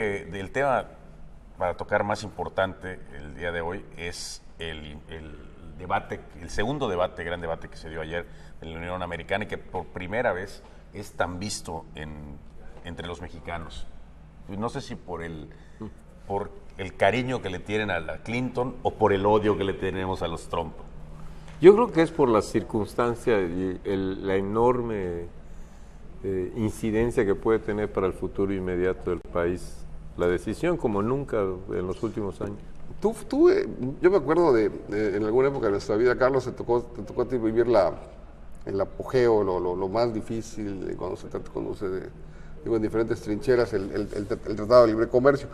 que el tema para tocar más importante el día de hoy es el debate, el segundo debate, gran debate que se dio ayer en la Unión Americana y que por primera vez es tan visto entre los mexicanos. No sé si por el cariño que le tienen a la Clinton o por el odio que le tenemos a los Trump. Yo creo que es por las circunstancias y la enorme incidencia que puede tener para el futuro inmediato del país la decisión, como nunca en los últimos años. Yo me acuerdo en alguna época de nuestra vida, Carlos, te tocó a ti vivir el apogeo, lo más difícil cuando se digo, en diferentes trincheras, el Tratado de Libre Comercio.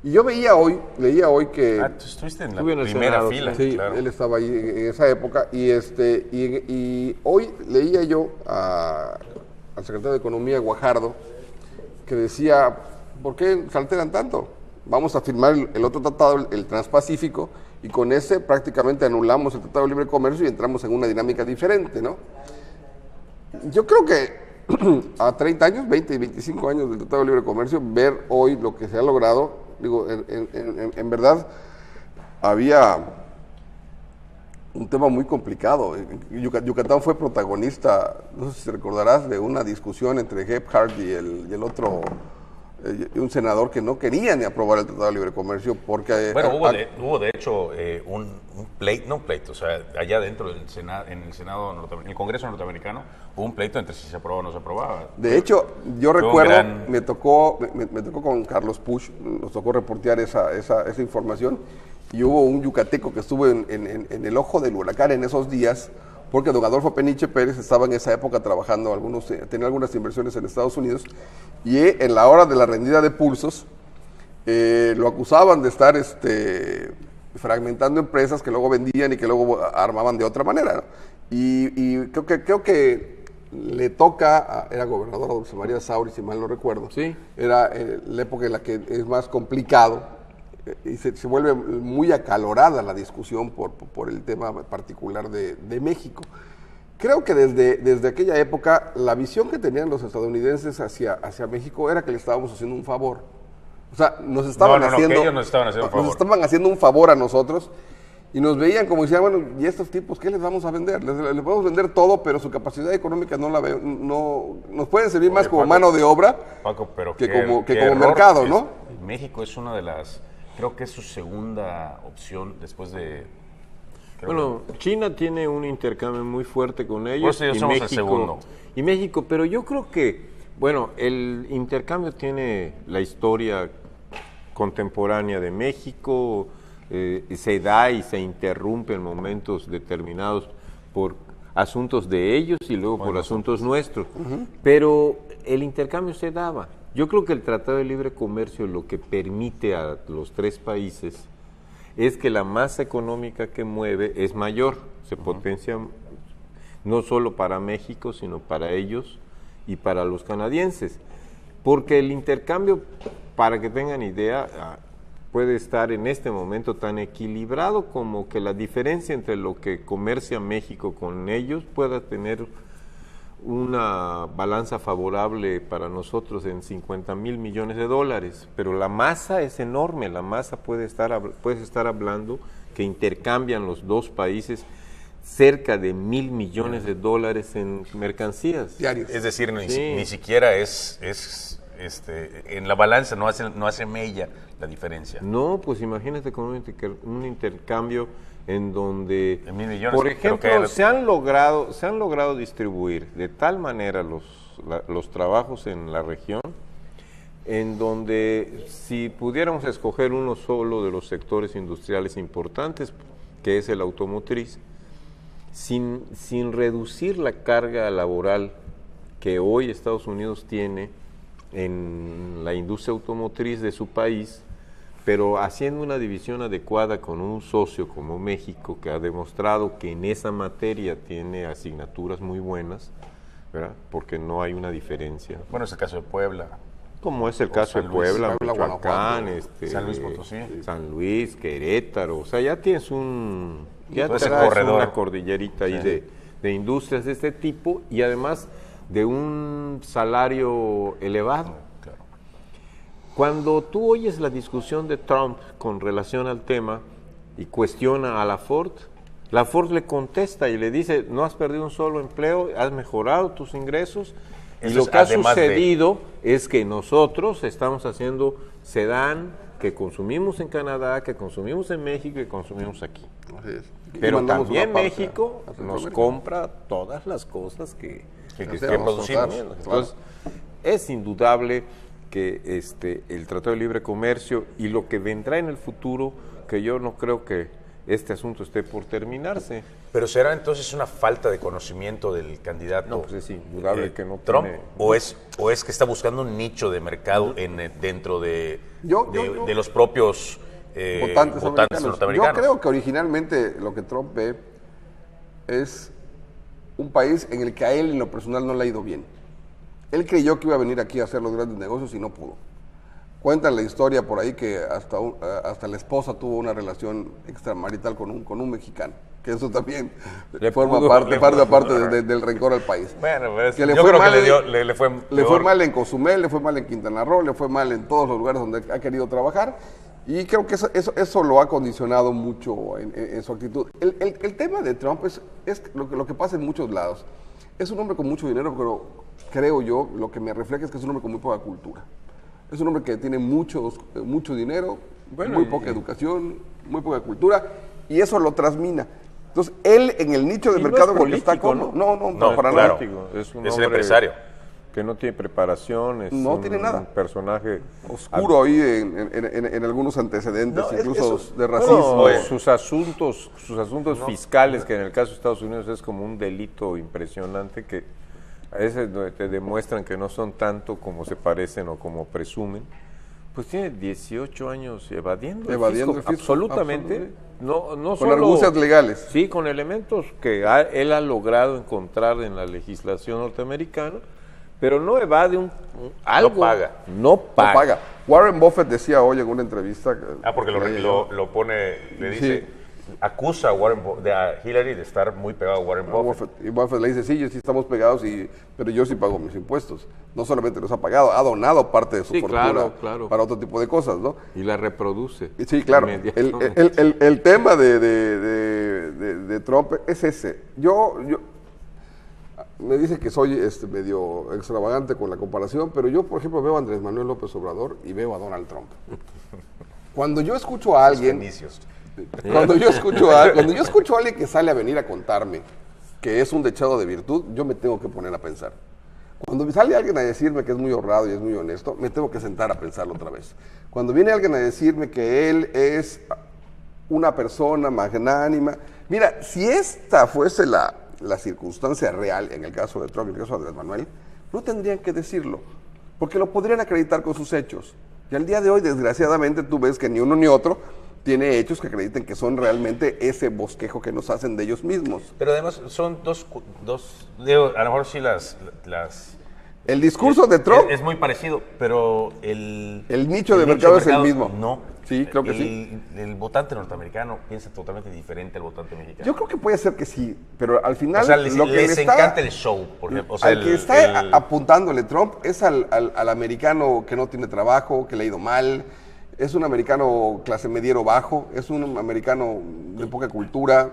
Y yo leía hoy que... tú estuviste en la primera fila. Sí, claro. Él estaba ahí en esa época. Y hoy leía yo al secretario de Economía, Guajardo, que decía, ¿por qué se alteran tanto? Vamos a firmar el otro tratado, el Transpacífico, y con ese prácticamente anulamos el Tratado de Libre Comercio y entramos en una dinámica diferente, ¿no? Yo creo que a 30 años, 20 y 25 años del Tratado de Libre Comercio, ver hoy lo que se ha logrado, digo, en verdad había un tema muy complicado. Yucatán fue protagonista, no sé si recordarás, de una discusión entre Gebhardt y el otro, un senador que no quería ni aprobar el Tratado de Libre Comercio porque... Bueno, hubo de hecho un pleito, o sea, allá dentro del Senado, en el Congreso norteamericano, hubo un pleito entre si se aprobaba o no se aprobaba. De hecho, yo recuerdo, me tocó con Carlos Puch, nos tocó reportear esa información, y hubo un yucateco que estuvo en el ojo del huracán en esos días, porque don Adolfo Peniche Pérez estaba en esa época trabajando, tenía algunas inversiones en Estados Unidos, y en la hora de la rendida de pulsos, lo acusaban de estar fragmentando empresas que luego vendían y que luego armaban de otra manera, ¿no? Y creo que le toca, era gobernador Dulce María Sauri, si mal no recuerdo, sí. Era la época en la que es más complicado, y se vuelve muy acalorada la discusión por el tema particular de México. Creo que desde aquella época la visión que tenían los estadounidenses hacia México era que le estábamos haciendo un favor. O sea, nos estaban haciendo un favor a nosotros y nos veían como decían, bueno, ¿y estos tipos qué les vamos a vender? Les podemos vender todo, pero su capacidad económica no nos pueden servir más como mano de obra, Paco, pero que como mercado, ¿no? México es una de las... Creo que es su segunda opción después de... Bueno, China tiene un intercambio muy fuerte con ellos. Pues somos el segundo. Y México, pero yo creo que, bueno, el intercambio tiene la historia contemporánea de México, se da y se interrumpe en momentos determinados por asuntos de ellos y luego por asuntos nuestros. Pero el intercambio se daba. Yo creo que el Tratado de Libre Comercio lo que permite a los tres países es que la masa económica que mueve es mayor, se potencia no solo para México, sino para ellos y para los canadienses. Porque el intercambio, para que tengan idea, puede estar en este momento tan equilibrado como que la diferencia entre lo que comercia México con ellos pueda tener una balanza favorable para nosotros en 50,000 millones de dólares, pero la masa es enorme, la masa puedes estar hablando que intercambian los dos países cerca de 1,000 millones de dólares en mercancías diarios. Es decir, ni siquiera es en la balanza no hace mella la diferencia. No, pues imagínate con un intercambio en donde, en 1,000 millones, por ejemplo, se han logrado distribuir de tal manera los trabajos en la región, en donde si pudiéramos escoger uno solo de los sectores industriales importantes, que es el automotriz, sin reducir la carga laboral que hoy Estados Unidos tiene en la industria automotriz de su país, pero haciendo una división adecuada con un socio como México, que ha demostrado que en esa materia tiene asignaturas muy buenas, ¿verdad? Porque no hay una diferencia. Bueno, es el caso de Puebla. Como es el caso de Puebla, Michoacán, San Luis Potosí. San Luis, Querétaro, o sea, ya tienes corredor, una cordillerita ahí de industrias de este tipo y además de un salario elevado. Cuando tú oyes la discusión de Trump con relación al tema y cuestiona a la Ford le contesta y le dice, no has perdido un solo empleo, has mejorado tus ingresos. Y lo que ha sucedido es que nosotros estamos haciendo sedán que consumimos en Canadá, que consumimos en México y que consumimos aquí. Así es. Pero también México nos compra todas las cosas que producimos. Entonces, es indudable que el Tratado de Libre Comercio y lo que vendrá en el futuro, que yo no creo que este asunto esté por terminarse. Pero ¿será entonces una falta de conocimiento del candidato? No, pues es indudable que no Trump, tiene... o es que está buscando un nicho de mercado dentro de los propios votantes norteamericanos. Yo creo que originalmente lo que Trump ve es un país en el que a él en lo personal no le ha ido bien. Él creyó que iba a venir aquí a hacer los grandes negocios y no pudo. Cuentan la historia por ahí que hasta la esposa tuvo una relación extramarital con un mexicano, que eso también forma parte del rencor al país. Bueno, pues, yo creo que le fue mal en Cozumel, le fue mal en Quintana Roo, le fue mal en todos los lugares donde ha querido trabajar, y creo que eso lo ha condicionado mucho en su actitud. El tema de Trump es lo que pasa en muchos lados. Es un hombre con mucho dinero, pero creo yo, lo que me refleja es que es un hombre con muy poca cultura. Es un hombre que tiene mucho dinero, muy poca educación, muy poca cultura, y eso lo transmina. Entonces, él en el nicho de mercado no en el que está político, no, para claro. nada. Es un el hombre empresario. que no tiene preparación, tiene nada. Un personaje oscuro ahí en algunos antecedentes, incluso de racismo. Sus asuntos fiscales, que en el caso de Estados Unidos es como un delito impresionante, que a veces te demuestran que no son tanto como se parecen o como presumen. Pues tiene 18 años evadiendo el fisco. Absolutamente. No con solo, argucias legales. Sí, con elementos que él ha logrado encontrar en la legislación norteamericana, pero no evade algo. No paga. Warren Buffett decía hoy en una entrevista... porque lo pone, le dice... Sí. Acusa a Hillary de estar muy pegado a Warren Buffett. Y Buffett le dice, sí estamos pegados, pero yo sí pago mis impuestos. No solamente los ha pagado, ha donado parte de su fortuna para otro tipo de cosas, ¿no? Y la reproduce. Sí, claro. El tema de Trump es ese. Me dice que soy medio extravagante con la comparación, pero yo, por ejemplo, veo a Andrés Manuel López Obrador y veo a Donald Trump. Cuando yo escucho a alguien... Cuando yo escucho a alguien que sale a venir a contarme que es un dechado de virtud, yo me tengo que poner a pensar. Cuando me sale alguien a decirme que es muy honrado y es muy honesto, me tengo que sentar a pensarlo otra vez. Cuando viene alguien a decirme que él es una persona magnánima, mira, si esta fuese la circunstancia real, en el caso de Trump y en el caso de Andrés Manuel, no tendrían que decirlo, porque lo podrían acreditar con sus hechos. Y al día de hoy, desgraciadamente, tú ves que ni uno ni otro tiene hechos que acrediten que son realmente ese bosquejo que nos hacen de ellos mismos. Pero además son dos digo, a lo mejor sí el discurso de Trump es muy parecido, pero el nicho de mercado es el mismo. No. Sí, creo que sí. El votante norteamericano piensa totalmente diferente al votante mexicano. Yo creo que puede ser que sí, pero al final... O sea, les encanta el show, por ejemplo. O sea, al que está apuntándole Trump es al americano que no tiene trabajo, que le ha ido mal. Es un americano clase mediero bajo, es un americano de poca cultura.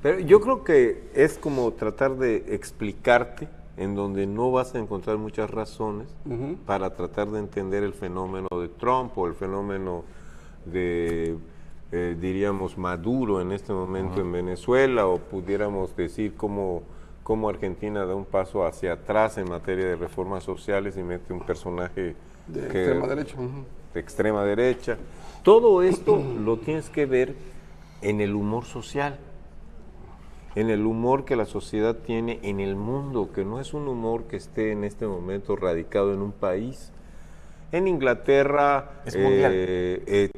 Pero yo creo que es como tratar de explicarte en donde no vas a encontrar muchas razones para tratar de entender el fenómeno de Trump o el fenómeno de, diríamos, Maduro en este momento en Venezuela, o pudiéramos decir cómo Argentina da un paso hacia atrás en materia de reformas sociales y mete un personaje de extrema derecha. De extrema derecha. Todo esto lo tienes que ver en el humor social, en el humor que la sociedad tiene en el mundo, que no es un humor que esté en este momento radicado en un país. En Inglaterra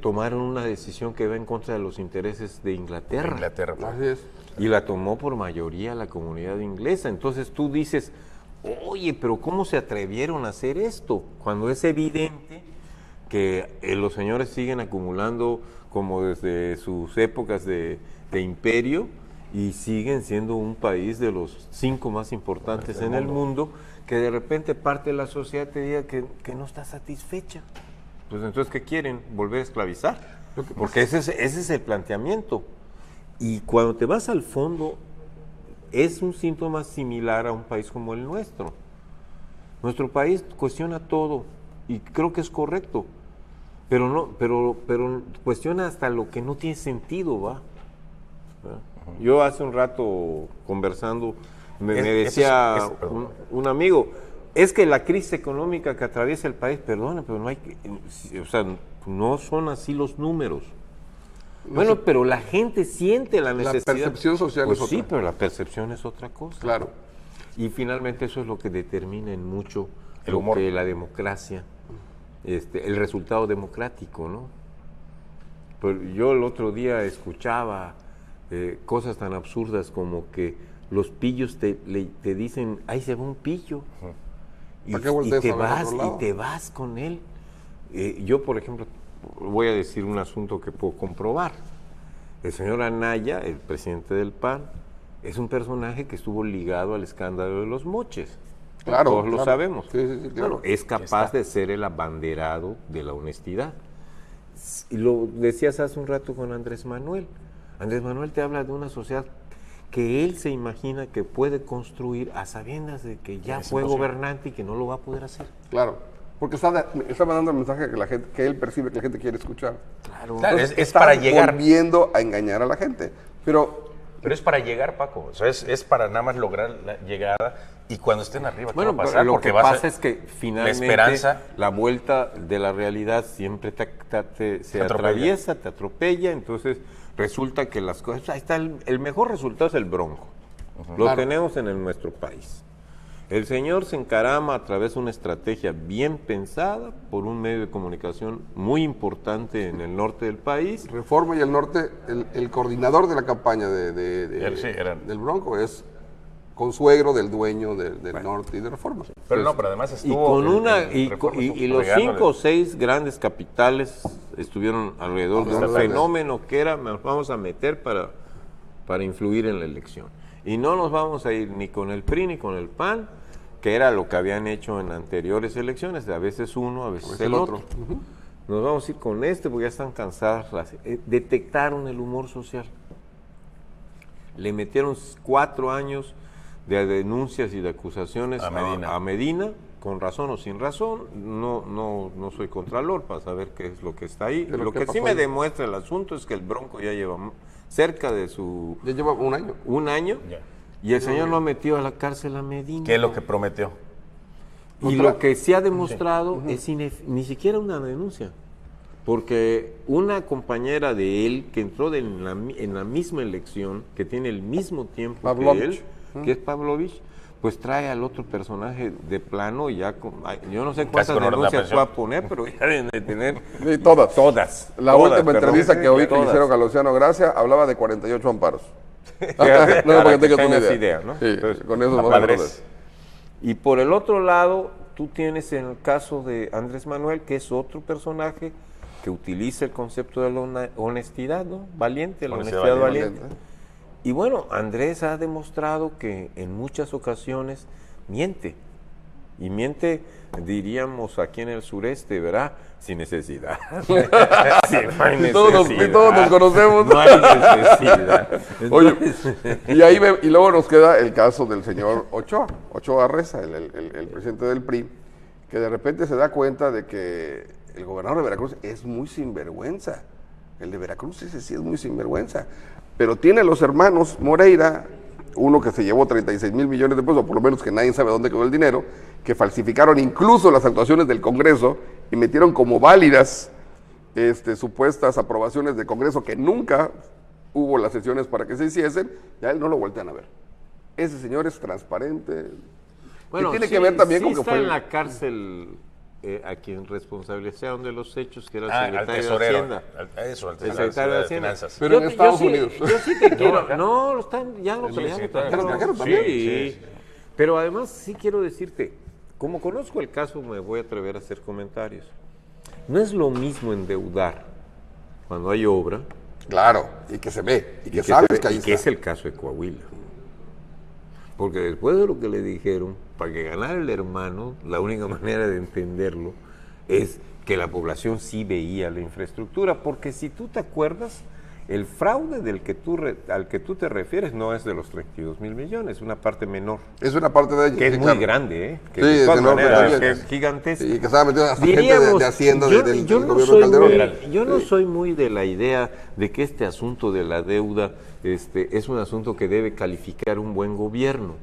tomaron una decisión que va en contra de los intereses de Inglaterra. Así es. Y la tomó por mayoría la comunidad inglesa. Entonces tú dices, oye, pero ¿cómo se atrevieron a hacer esto? Cuando es evidente que los señores siguen acumulando como desde sus épocas de imperio y siguen siendo un país de los 5 más importantes en el mundo, que de repente parte de la sociedad te diga que no está satisfecha. Pues entonces, ¿qué quieren? ¿Volver a esclavizar? Porque ese es el planteamiento. Y cuando te vas al fondo, es un síntoma similar a un país como el nuestro. Nuestro país cuestiona todo y creo que es correcto, pero cuestiona hasta lo que no tiene sentido, ¿va? Yo hace un rato conversando me decía un amigo, es que la crisis económica que atraviesa el país, perdona, pero no hay que, o sea, no son así los números. Bueno, pero la gente siente la necesidad. La percepción social pues es otra. sí, pero la percepción es otra cosa. Claro. Y finalmente eso es lo que determina en mucho El humor. que la democracia, el resultado democrático, ¿no? Pero yo el otro día escuchaba cosas tan absurdas como que los pillos te dicen, ahí se va un pillo. ¿Para qué volteas a ver a otro lado? Y te vas con él. Yo, por ejemplo, voy a decir un asunto que puedo comprobar. El señor Anaya, el presidente del PAN, es un personaje que estuvo ligado al escándalo de los moches. Claro. Todos lo sabemos. Sí, claro. Bueno, es capaz de ser el abanderado de la honestidad. Y lo decías hace un rato con Andrés Manuel. Andrés Manuel te habla de una sociedad que él se imagina que puede construir a sabiendas de que ya fue gobernante y que no lo va a poder hacer. Claro. Porque está mandando el mensaje que él percibe que la gente quiere escuchar. Claro. Claro, Entonces, es está para llegar. volviendo a engañar a la gente. Pero es para llegar, Paco. O sea, es para nada más lograr la llegada y cuando estén arriba, ¿qué Bueno, va a pasar? pero lo Porque que pasa es que finalmente esperanza la vuelta de la realidad siempre se atraviesa, te atropella, entonces resulta que las cosas... Ahí está el mejor resultado es el Bronco. Lo Claro. tenemos en nuestro país. El señor se encarama a través de una estrategia bien pensada por un medio de comunicación muy importante en el norte del país. Reforma y el Norte, el coordinador de la campaña del Bronco es consuegro del dueño del Norte y de Reforma. Pero no, pero además Y estuvo... con Reforma estuvo y los pegándole. 5 o 6 grandes capitales estuvieron alrededor de un fenómeno que era, nos vamos a meter para influir en la elección. Y no nos vamos a ir ni con el PRI ni con el PAN, que era lo que habían hecho en anteriores elecciones, a veces uno, a veces el otro. Nos vamos a ir con porque ya están cansadas. Detectaron el humor social. Le metieron 4 años de denuncias y de acusaciones a Medina, con razón o sin razón. No soy contralor para saber qué es lo que está ahí. Lo que sí me demuestra el asunto es que el Bronco ya lleva cerca de su... Ya lleva un año. Un año. Ya. Y el señor no ha metido a la cárcel a Medina. ¿Qué es lo que prometió? Y lo que se ha demostrado es ni siquiera una denuncia. Porque una compañera de él que entró en la misma elección, que tiene el mismo tiempo Pavlovich. que él, que es Pavlovich, pues trae al otro personaje de plano y ya yo no sé cuántas con orden de denuncias aprehensión. va a poner, pero ya deben de tener Sí, todas. todas. La todas, última perdón. entrevista que oí que le Todas. hicieron a Luciano Gracia hablaba de 48 amparos. Para para que tengas una tengas idea. ¿no? Sí, Entonces, con eso la más o menos padres. es. Y por el otro lado, tú tienes en el caso de Andrés Manuel, que es otro personaje que utiliza el concepto de la honestidad, ¿no? Valiente, la Honestidad honestidad valiente. valiente. Y bueno, Andrés ha demostrado que en muchas ocasiones miente. Y miente, diríamos, aquí en el sureste, ¿verdad? Sin necesidad. Sí, no hay Y todos nos conocemos. No hay necesidad. Oye, Entonces, y luego nos queda el caso del señor Ochoa Reza, el presidente del PRI, que de repente se da cuenta de que el gobernador de Veracruz es muy sinvergüenza. El de Veracruz ese sí es muy sinvergüenza. Pero tiene los hermanos Moreira, uno que se llevó 36 mil millones de pesos, o por lo menos que nadie sabe dónde quedó el dinero, que falsificaron incluso las actuaciones del Congreso y metieron como válidas supuestas aprobaciones de Congreso que nunca hubo las sesiones para que se hiciesen, ya él no lo voltean a ver. Ese señor es transparente. bueno, y tiene sí, que ver también sí con que está fue en la cárcel a quien responsabilizaron de los hechos, que era el Al secretario de tesorero. Hacienda. Al El secretario de Hacienda. Finanzas. Pero en Estados sí- Unidos. Yo sí te quiero. acá. No, lo están, ya lo Sí, trajeron. sí, trajeron. ¿lo trajeron también? Sí. Pero además sí quiero decirte, como conozco el caso, me voy a atrever a hacer comentarios. No es lo mismo endeudar cuando hay obra Claro, y que se ve, y que que sabes se ve, que ahí y que está. es el caso de Coahuila. Porque después de lo que le dijeron, para que ganara el hermano, la única manera de entenderlo es que la población sí veía la infraestructura, porque si tú te acuerdas, el fraude al que tú te refieres no es de los 32,000 millones, es una parte menor. Es una parte de ella. Que es sí, muy claro. grande, ¿eh? Que Sí, de es todas enorme maneras, también. que es gigantesca. Y que estaba metido hasta gente Diríamos, de Hacienda del yo no gobierno soy Calderón. yo no soy muy de la idea de que este asunto de la deuda es un asunto que debe calificar un buen gobierno,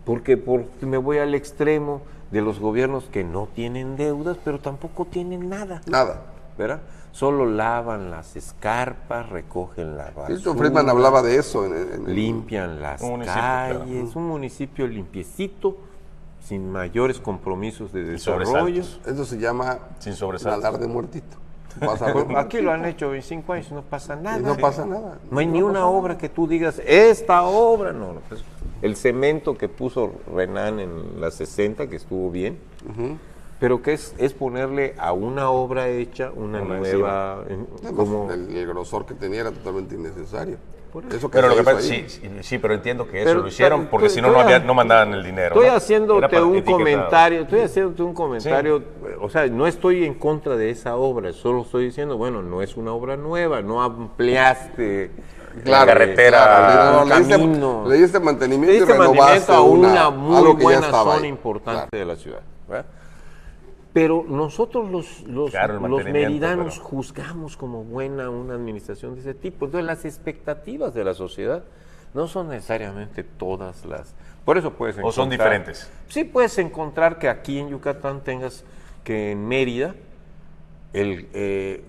porque me voy al extremo de los gobiernos que no tienen deudas, pero tampoco tienen nada. Nada. ¿Verdad? Solo lavan las escarpas, recogen la basura. Milton Friedman hablaba de eso. Limpian las calles, un municipio limpiecito, sin mayores compromisos de desarrollo. Eso se llama Sin sobresaltos. nadar de muertito. Aquí lo han hecho 25 años y no pasa nada. Y no pasa nada. No hay ni una obra que tú digas, esta obra, no. Pues, el cemento que puso Renan en la 60, que estuvo bien, pero que es ponerle a una obra hecha una nueva... como El grosor que tenía era totalmente innecesario. Eso Pero lo que se pasa, hizo ahí. sí, pero entiendo que eso Pero lo hicieron porque si no, no mandaban el dinero. Estoy ¿no? haciéndote Era un etiquetado. comentario, o sea, no estoy en contra de esa obra, solo estoy diciendo, bueno, no es una obra nueva, no ampliaste Claro, la carretera, claro, un le diste mantenimiento y le diste renovaste mantenimiento a una muy algo que ya buena estaba zona ahí. importante Claro. de la ciudad, ¿verdad? Pero nosotros Claro, el los mantenimiento, meridanos pero- juzgamos como buena una administración de ese tipo. Entonces las expectativas de la sociedad no son necesariamente todas las... Por eso puedes encontrar... O son diferentes. Sí puedes encontrar que aquí en Yucatán tengas que en Mérida,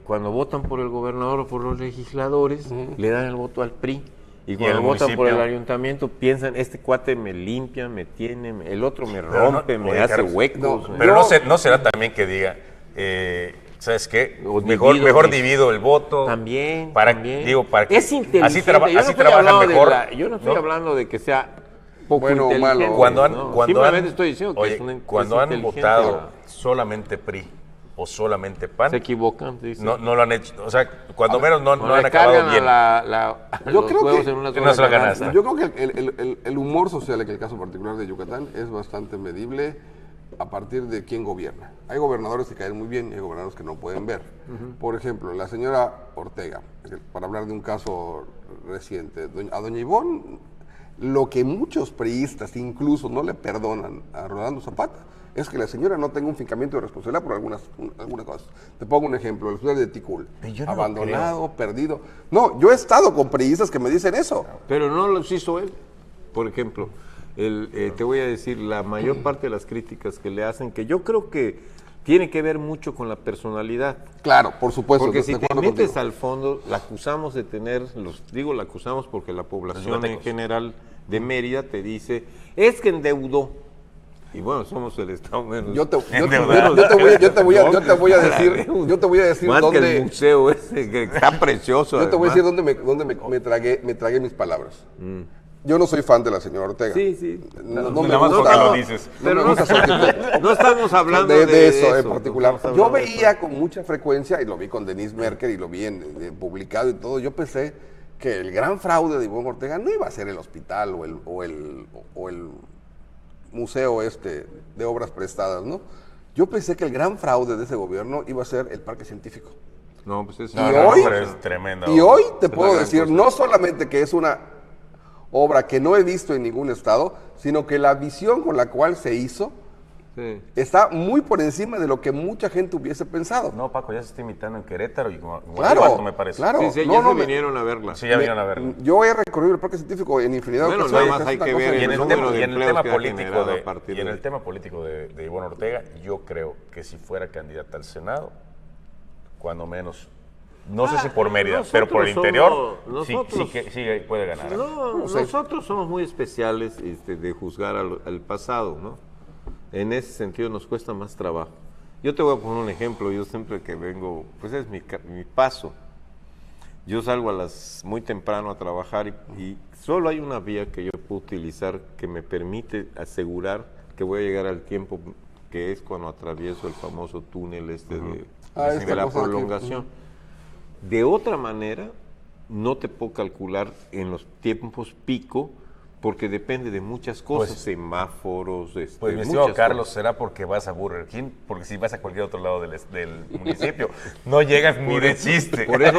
cuando votan por el gobernador o por los legisladores, le dan el voto al PRI. Y cuando el votan por el municipio? ayuntamiento piensan, este cuate me limpia, me tiene, el otro me Pero rompe, no- me oye, hace Carlos, huecos. no, Pero Yo- no será también que diga, ¿sabes qué? O Mejor divido divido el voto. También, para, también. Digo, para que es inteligente. así, Yo no así estoy trabajan hablando mejor. yo no estoy ¿no? hablando de que sea poco Bueno o inteligente. malo. Cuando Simplemente estoy diciendo que oye, es una cuando es han inteligente. votado solamente PRI o solamente PAN, Se equivocan, dicen. no lo han hecho. O sea, cuando menos no Cuando han recargan acabado bien. a Yo los creo huevos que en una en una sola sola canasta. canasta. Yo creo que el humor social, en el caso particular de Yucatán, es bastante medible a partir de quién gobierna. Hay gobernadores que caen muy bien y hay gobernadores que no pueden ver. Por ejemplo, la señora Ortega, para hablar de un caso reciente, a doña Ivonne, lo que muchos priistas incluso no le perdonan a Rolando Zapata es que la señora no tenga un fincamiento de responsabilidad por algunas cosas. Te pongo un ejemplo, el hospital de Ticul, Pero yo no lo abandonado, perdido. No, yo he estado con priistas que me dicen eso. Pero no los hizo él. Por ejemplo, te voy a decir, la mayor parte de las críticas que le hacen, que yo creo que tiene que ver mucho con la personalidad. Claro, por supuesto. Porque de si te acuerdo metes contigo. al fondo, la acusamos de tener, la acusamos porque la población en yucatecos. general de Mérida te dice, es que endeudó. Y bueno, somos el Estado menos. Yo te voy a decir Más que el dónde. museo ese, que está precioso. Yo te voy a además. decir dónde me tragué mis palabras. Yo no soy fan de la señora Ortega. Sí, sí. No, Nada me más gusta. porque lo dices. Pero me no, gusta su actitud. no estamos hablando de eso en particular. estamos Yo hablando de veía con mucha frecuencia, y lo vi con Denise Merker y lo vi publicado y todo, yo pensé que el gran fraude de Ivonne Ortega no iba a ser el hospital o el museo de obras prestadas, ¿no? Yo pensé que el gran fraude de ese gobierno iba a ser el parque científico. No, pues es No, Y no, hoy- pero es tremendo. Y hoy te Es puedo la gran decir, cosa. no solamente que es una obra que no he visto en ningún estado, sino que la visión con la cual se hizo sí. está muy por encima de lo que mucha gente hubiese pensado. No, Paco, ya se está imitando en Querétaro y Guanajuato, Claro, me parece. claro. Sí, sí, No, ya no, se me- vinieron a verla. Sí, ya vinieron a verlo. Yo he recorrido el parque científico en infinidad Bueno, de ocasiones. nada más hay es una que cosa ver Y en el número tema, de y en el empleos tema que ha político generado de, a partir y en de- el tema político de Ivonne Ortega, yo creo que si fuera candidata al Senado, cuando menos, no sé si por Mérida, pero por el interior, nosotros- sí puede ganar. No, sé. nosotros somos muy especiales de juzgar al pasado, ¿no? En ese sentido nos cuesta más trabajo. Yo te voy a poner un ejemplo, yo siempre que vengo, pues es mi paso. Yo salgo muy temprano a trabajar y solo hay una vía que yo puedo utilizar que me permite asegurar que voy a llegar al tiempo que es cuando atravieso el famoso túnel de esta la cosa aquí. prolongación. De otra manera, no te puedo calcular en los tiempos pico porque depende de muchas cosas, Pues- semáforos, Pues mi estimado muchas Carlos, cosas. será porque vas a Burger King, porque si vas a cualquier otro lado del municipio, no llegas ni de chiste. por eso-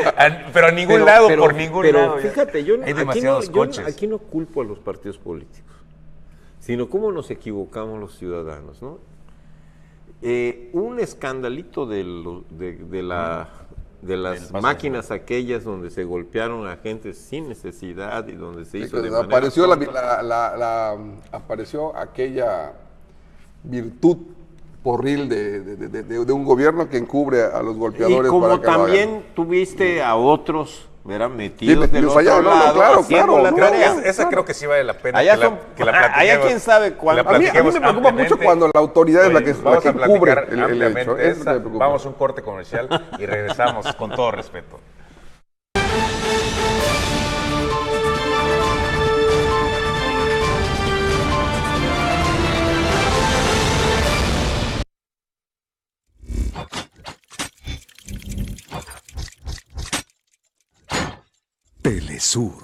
pero a ningún lado, por ningún pero lado. ya. fíjate, yo Hay aquí demasiados coches. aquí no culpo a los partidos políticos, sino cómo nos equivocamos los ciudadanos, ¿no? Un escandalito de las Del paso máquinas aquellas donde se golpearon a gente sin necesidad y donde se hizo de manera apareció, tonta. apareció aquella virtud porril de un gobierno que encubre a los Y golpeadores. como para que lo hagan. también tuviste a otros, ¿verdad? Metidos del metidos otro allá, no, lado, claro, haciendo claro, la no, tarea. Esa creo que sí vale la pena Allá que la, son- que la allá platiquemos. quién sabe que cuánto. la A mí me platiquemos preocupa mucho ampliamente. cuando la autoridad es la que Vamos a cubre platicar el ampliamente hecho. Eso esa. me preocupa. Vamos a un corte comercial y regresamos con todo respeto. Telesur.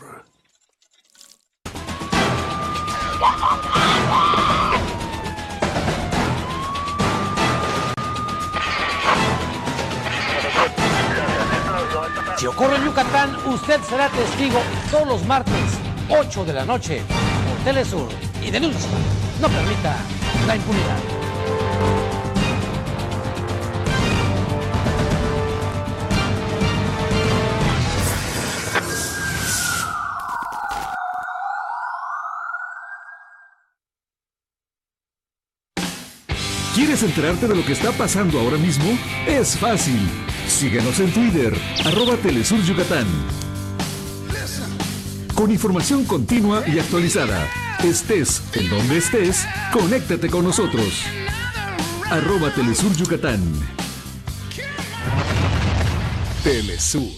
Si ocurre en Yucatán, usted será testigo todos los martes, 8 de la noche, por Telesur. Y denuncie, no permita la impunidad. ¿Quieres enterarte de lo que está pasando ahora mismo? Es fácil. Síguenos en Twitter, @Telesur Yucatán. Con información continua y actualizada. Estés en donde estés, conéctate con nosotros. @Telesur Yucatán. Telesur.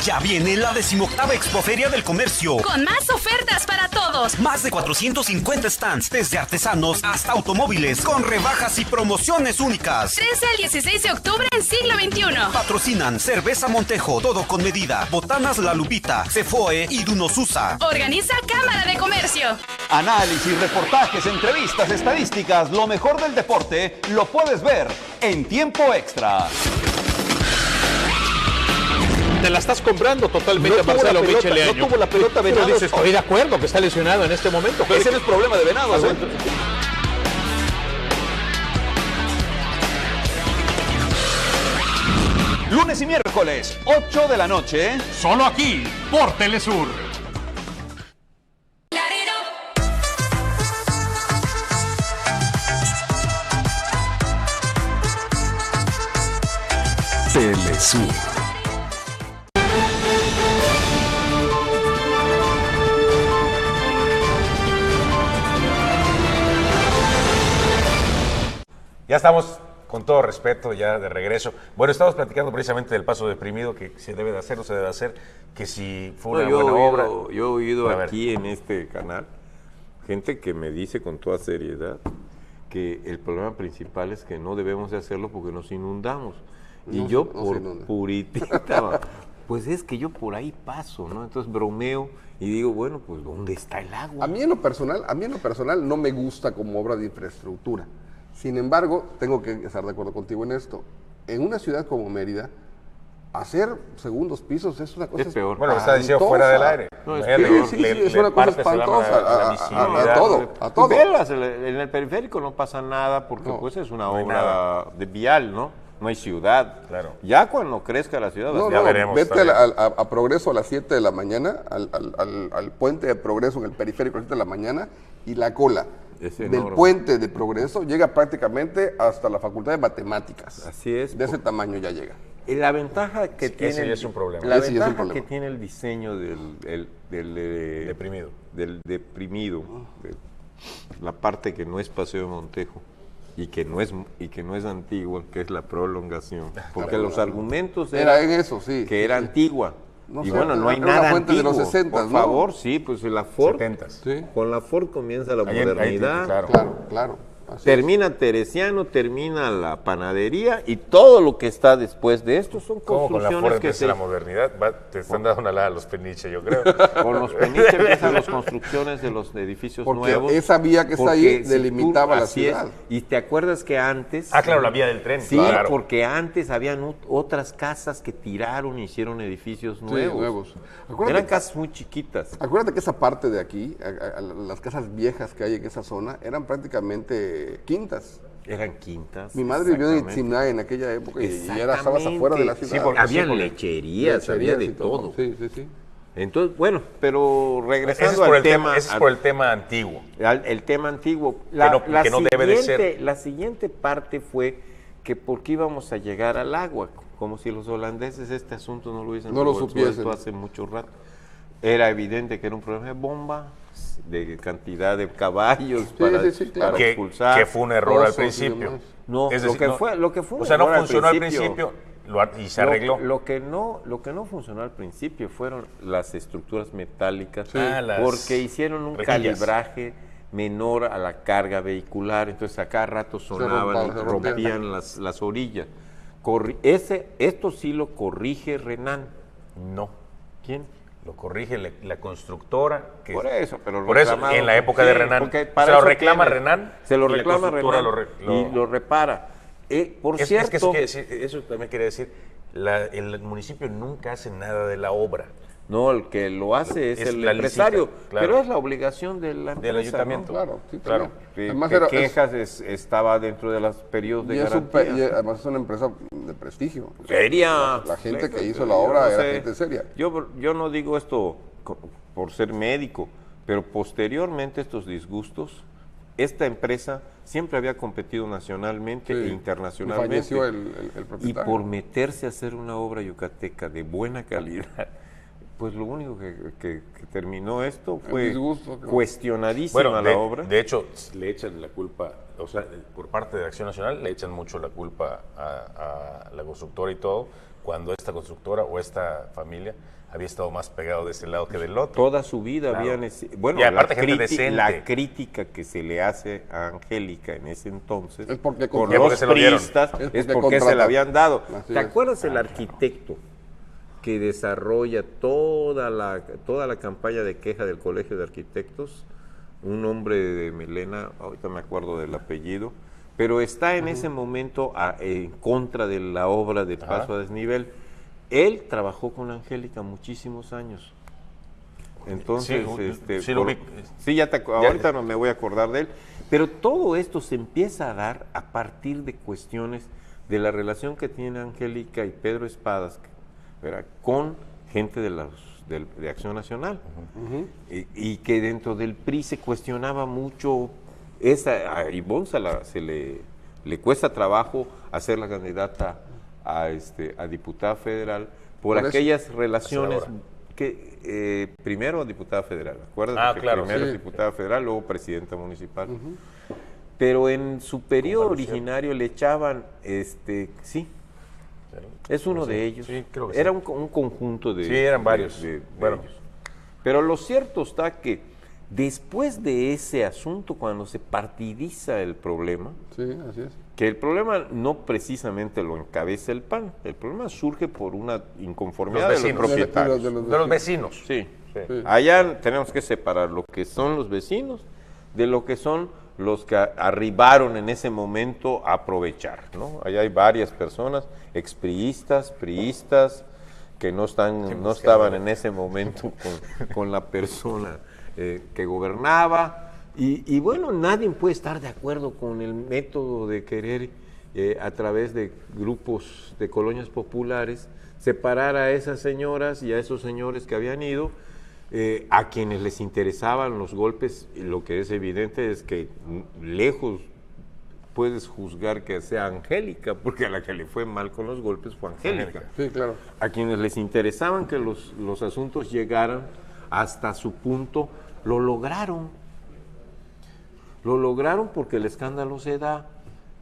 Ya viene la 18ª Expoferia del Comercio. Con más ofertas para todos. Más de 450 stands, desde artesanos hasta automóviles, con rebajas y promociones únicas. 13 al 16 de octubre en Siglo XXI. Patrocinan Cerveza Montejo, Todo con Medida, Botanas La Lupita, Cefoe y Dunosusa. Organiza Cámara de Comercio. Análisis, reportajes, entrevistas, estadísticas, lo mejor del deporte lo puedes ver en Tiempo Extra. Te la estás comprando totalmente No a tuvo Marcelo la pelota, Micheleaño. no tuvo la pelota Pero Venados. dices, estoy de acuerdo que está lesionado en este momento. Ese no es problema de Venados. ¿eh? Lunes y miércoles, 8 de la noche. Solo aquí, por Telesur. Telesur. Ya estamos, con todo respeto, ya de regreso. Bueno, estamos platicando precisamente del paso deprimido, que se debe de hacer o se debe hacer, que si fue una buena obra. Yo he oído A ver. aquí en este canal gente que me dice con toda seriedad que el problema principal es que no debemos de hacerlo porque nos inundamos. Y No yo se- no se por inunda. puritita, pues es que yo por ahí paso, ¿no? Entonces bromeo y digo, bueno, pues ¿dónde está el agua? A mí en lo personal no me gusta como obra de infraestructura. Sin embargo, tengo que estar de acuerdo contigo en esto. En una ciudad como Mérida, hacer segundos pisos es una cosa Es peor. Bueno, lo está diciendo fuera del aire. No, es Imagínate, peor. Sí, le- sí, es le una cosa partes el alma espantosa la a visibilidad. todo, a todo. Velas, en el periférico no pasa nada porque No, pues es una no hay obra nada. de vial, ¿no? No hay ciudad. Claro. Ya cuando crezca la ciudad, No, Ya no, veremos, vete está bien. a Progreso a las 7 de la mañana, al puente de Progreso en el periférico a las 7 de la mañana, y la cola Es del enorme. puente de Progreso llega prácticamente hasta la Facultad de Matemáticas. Así es. De ese tamaño ya llega. La ventaja que Ese tiene ya es un problema. La Ese ya es un ventaja que problema. tiene el diseño del Deprimido. del deprimido, de la parte que no es Paseo de Montejo y que no es antigua, que es la prolongación, porque los argumentos Era eran en eso, sí. que era antigua. No Y sé, bueno, no hay era una nada fuente de antiguo. los 60s, Por ¿no? favor, sí, pues la Ford. 70s. Sí. Con la Ford comienza la Ahí- ahí- modernidad. claro. Claro, claro. Termina Teresiano, termina la panadería y todo lo que está después de esto son ¿Cómo con la construcciones Ford que empieza la modernidad? Te están dando una lada a los peniches, yo creo. con los peniches empiezan las construcciones de los edificios Porque nuevos. esa vía que está ahí delimitaba la así es. ciudad. Y te acuerdas que antes... Ah, claro, la vía del tren. Sí, claro. porque antes habían otras casas que tiraron y hicieron edificios nuevos. Eran casas muy chiquitas. Acuérdate que esa parte de aquí, las casas viejas que hay en esa zona, eran prácticamente quintas. Eran quintas. Mi madre vivió en exactamente. Itzimná en aquella época y ya estabas afuera de la ciudad. Sí, porque había lecherías, había de y todo. Sí, sí, sí. Entonces, bueno, pero regresando Ese es por al tema... Ese es por el tema antiguo. El tema antiguo. Que no debe de ser. La siguiente parte fue que por qué íbamos a llegar al agua, como si los holandeses este asunto no lo hubiesen No lo resuelto supiesen. hace mucho rato. Era evidente que era un problema de bomba, de cantidad de caballos para claro. expulsar. Que fue un error al Pozos y principio. demás. No, Es lo decir, que fue un o sea, no error funcionó al principio y se arregló. Lo que no funcionó al principio fueron las estructuras metálicas, las porque hicieron un rejillas. calibraje menor a la carga vehicular, entonces a cada rato sonaban y rompían las orillas. Esto sí lo corrige Renan. No. ¿Quién? Lo corrige la constructora. Que Por eso, pero por eso, en la época de Renan. Se lo reclama Renan. Se lo y la reclama constructora Renan y lo repara. Por cierto... eso también quiere decir, el municipio nunca hace nada de la obra. No, el que lo hace es el la empresario, licita, claro. pero es la obligación de la empresa, Del ayuntamiento. ¿no? Claro, sí, Claro. Sí, Además que quejas estaba dentro de los periodos de y garantía. además es una empresa de prestigio. Seria. La gente que hizo la obra era gente seria. Yo no digo esto por ser médico, pero posteriormente estos disgustos, esta empresa siempre había competido nacionalmente e internacionalmente. Y falleció el Y propietario. por meterse a hacer una obra yucateca de buena calidad, pues lo único que terminó esto fue disgusto, creo. cuestionadísima la obra. De hecho, le echan la culpa, o sea, por parte de Acción Nacional, le echan mucho la culpa a la constructora y todo, cuando esta constructora o esta familia había estado más pegado de ese lado que del otro. Toda su vida Claro. habían... Bueno, Y aparte gente decente. la crítica que se le hace a Angélica en ese entonces, Es porque por contrató. los se lo dieron. priistas, Es es porque porque se contrató. le habían dado. Así ¿Te es. acuerdas el arquitecto que desarrolla toda la campaña de queja del Colegio de Arquitectos? Un hombre de melena, ahorita me acuerdo del apellido, pero está en ese momento en contra de la obra de Paso a Desnivel. Él trabajó con Angélica muchísimos años. Entonces, sí lo vi. sí, ahorita no me voy a acordar de él, pero todo esto se empieza a dar a partir de cuestiones de la relación que tiene Angélica y Pedro Espadas, ¿verdad?, con gente de Acción Nacional, y que dentro del PRI se cuestionaba mucho a Ivonne le cuesta trabajo hacer la candidata a diputada federal por aquellas relaciones que primero diputada federal, ¿acuerdas? Claro, primero sí. diputada federal, luego presidenta municipal. Pero en su periodo originario le echaban, sí, es uno de ellos. Sí, creo que Era sí. un conjunto de... Sí, eran varios. Bueno, ellos. Pero lo cierto está que después de ese asunto, cuando se partidiza el problema, Sí, así es. que el problema no precisamente lo encabeza el PAN, el problema surge por una inconformidad Los de los vecinos. propietarios. De los vecinos. Sí. Sí. Allá tenemos que separar lo que son los vecinos de lo que son los que arribaron en ese momento a aprovechar, ¿no? Allá hay varias personas, expriistas, priistas, que no estaban en ese momento con la persona que gobernaba. Y bueno, nadie puede estar de acuerdo con el método de querer, a través de grupos de colonias populares, separar a esas señoras y a esos señores que habían ido, a quienes les interesaban los golpes. Y lo que es evidente es que lejos puedes juzgar que sea Angélica, porque a la que le fue mal con los golpes fue Angélica. Sí, claro. A quienes les interesaban que los asuntos llegaran hasta su punto, lo lograron. Lo lograron porque el escándalo se da,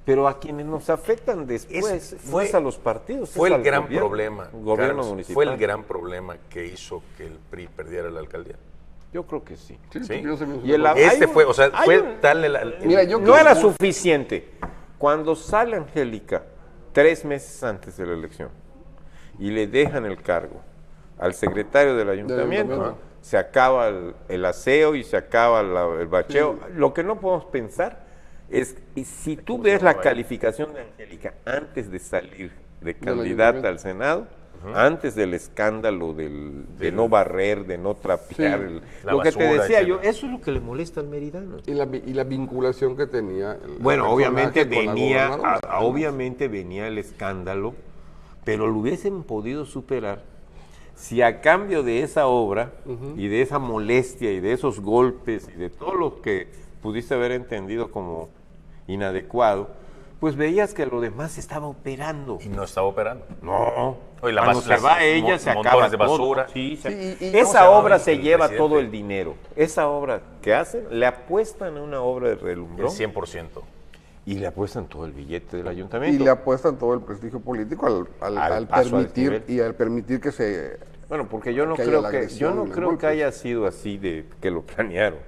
pero a quienes nos afectan después no es a los partidos. Fue es el al gran gobierno, problema, gobierno Carlos, municipal. fue el gran problema que hizo que el PRI perdiera la alcaldía. Yo creo que sí. Sí. Yo se me- Y el- Este hay un- fue, o sea, hay fue un- tal Mira, yo no creo era que- suficiente. Cuando sale Angélica, 3 meses antes de la elección, y le dejan el cargo al secretario del ayuntamiento, ayuntamiento. se acaba el aseo y se acaba el bacheo. Lo que no podemos pensar es, y si tú ves la calificación de Angélica antes de salir de candidata ayuntamiento. al Senado, antes del escándalo de no barrer, de no trapear, Sí. La lo que te basura, decía etcétera. yo, eso es lo que le molesta al meridano. Y la vinculación que tenía. el Bueno, personaje obviamente con la venía, gobernadora. obviamente venía el escándalo, pero lo hubiesen podido superar si a cambio de esa obra y de esa molestia y de esos golpes y de todo lo que pudiste haber entendido como inadecuado, pues veías que lo demás estaba operando. Y no estaba operando. No. Oye, la Cuando bas- se las va ella, se montones acaba de todo. basura. Sí, Sí, y ¿cómo se esa llama obra el se lleva presidente? todo el dinero. Esa obra que hacen, le apuestan a una obra de El relumbrón 100%. y le apuestan todo el billete del Y ayuntamiento. le apuestan todo el prestigio político al Al paso a permitir desnivel. y al permitir que se. Bueno, porque yo no que haya creo la que agresión y los creo golpes. que haya sido así de que lo planearon.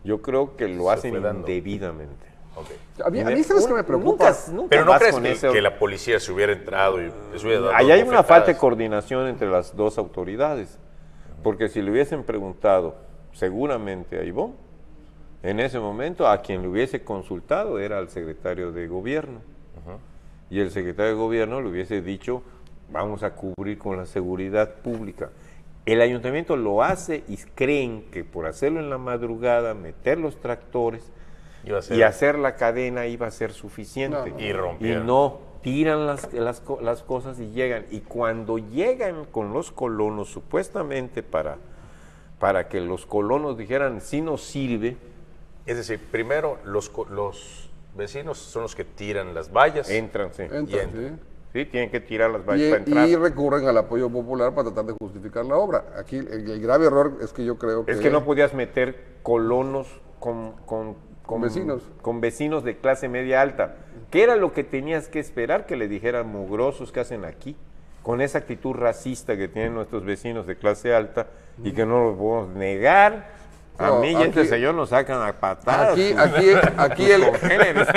Yo creo que lo Se hacen fue dando. indebidamente. Ok. A mí ¿sabes qué me preocupa? Nunca Pero ¿no vas crees con que, ese- que la policía se hubiera entrado y les hubiera dado Ahí hay una bofetadas? falta de coordinación entre las dos autoridades. Porque si le hubiesen preguntado seguramente a Ivonne, en ese momento a quien le hubiese consultado era al secretario de gobierno. Y el secretario de gobierno le hubiese dicho, vamos a cubrir con la seguridad pública. El ayuntamiento lo hace y creen que por hacerlo en la madrugada, meter los tractores Iba a ser- y hacer la cadena iba a ser suficiente. No, Y rompieron. Y no, tiran las cosas y llegan. Y cuando llegan con los colonos, supuestamente para que los colonos dijeran, sí nos sirve, Es decir, primero los vecinos son los que tiran las vallas. entran, sí. Entran, Y sí. Sí, tienen que tirar las vallas para entrar. Y recurren al apoyo popular para tratar de justificar la obra. Aquí el grave error es que yo creo que. Es que no podías meter colonos con vecinos. con vecinos de clase media alta. ¿Qué era lo que tenías que esperar? Que le dijeran mugrosos que hacen aquí, con esa actitud racista que tienen nuestros vecinos de clase alta y que no lo podemos negar. A No, mí y a este aquí- señor nos sacan a patadas. Aquí sus el congéneres.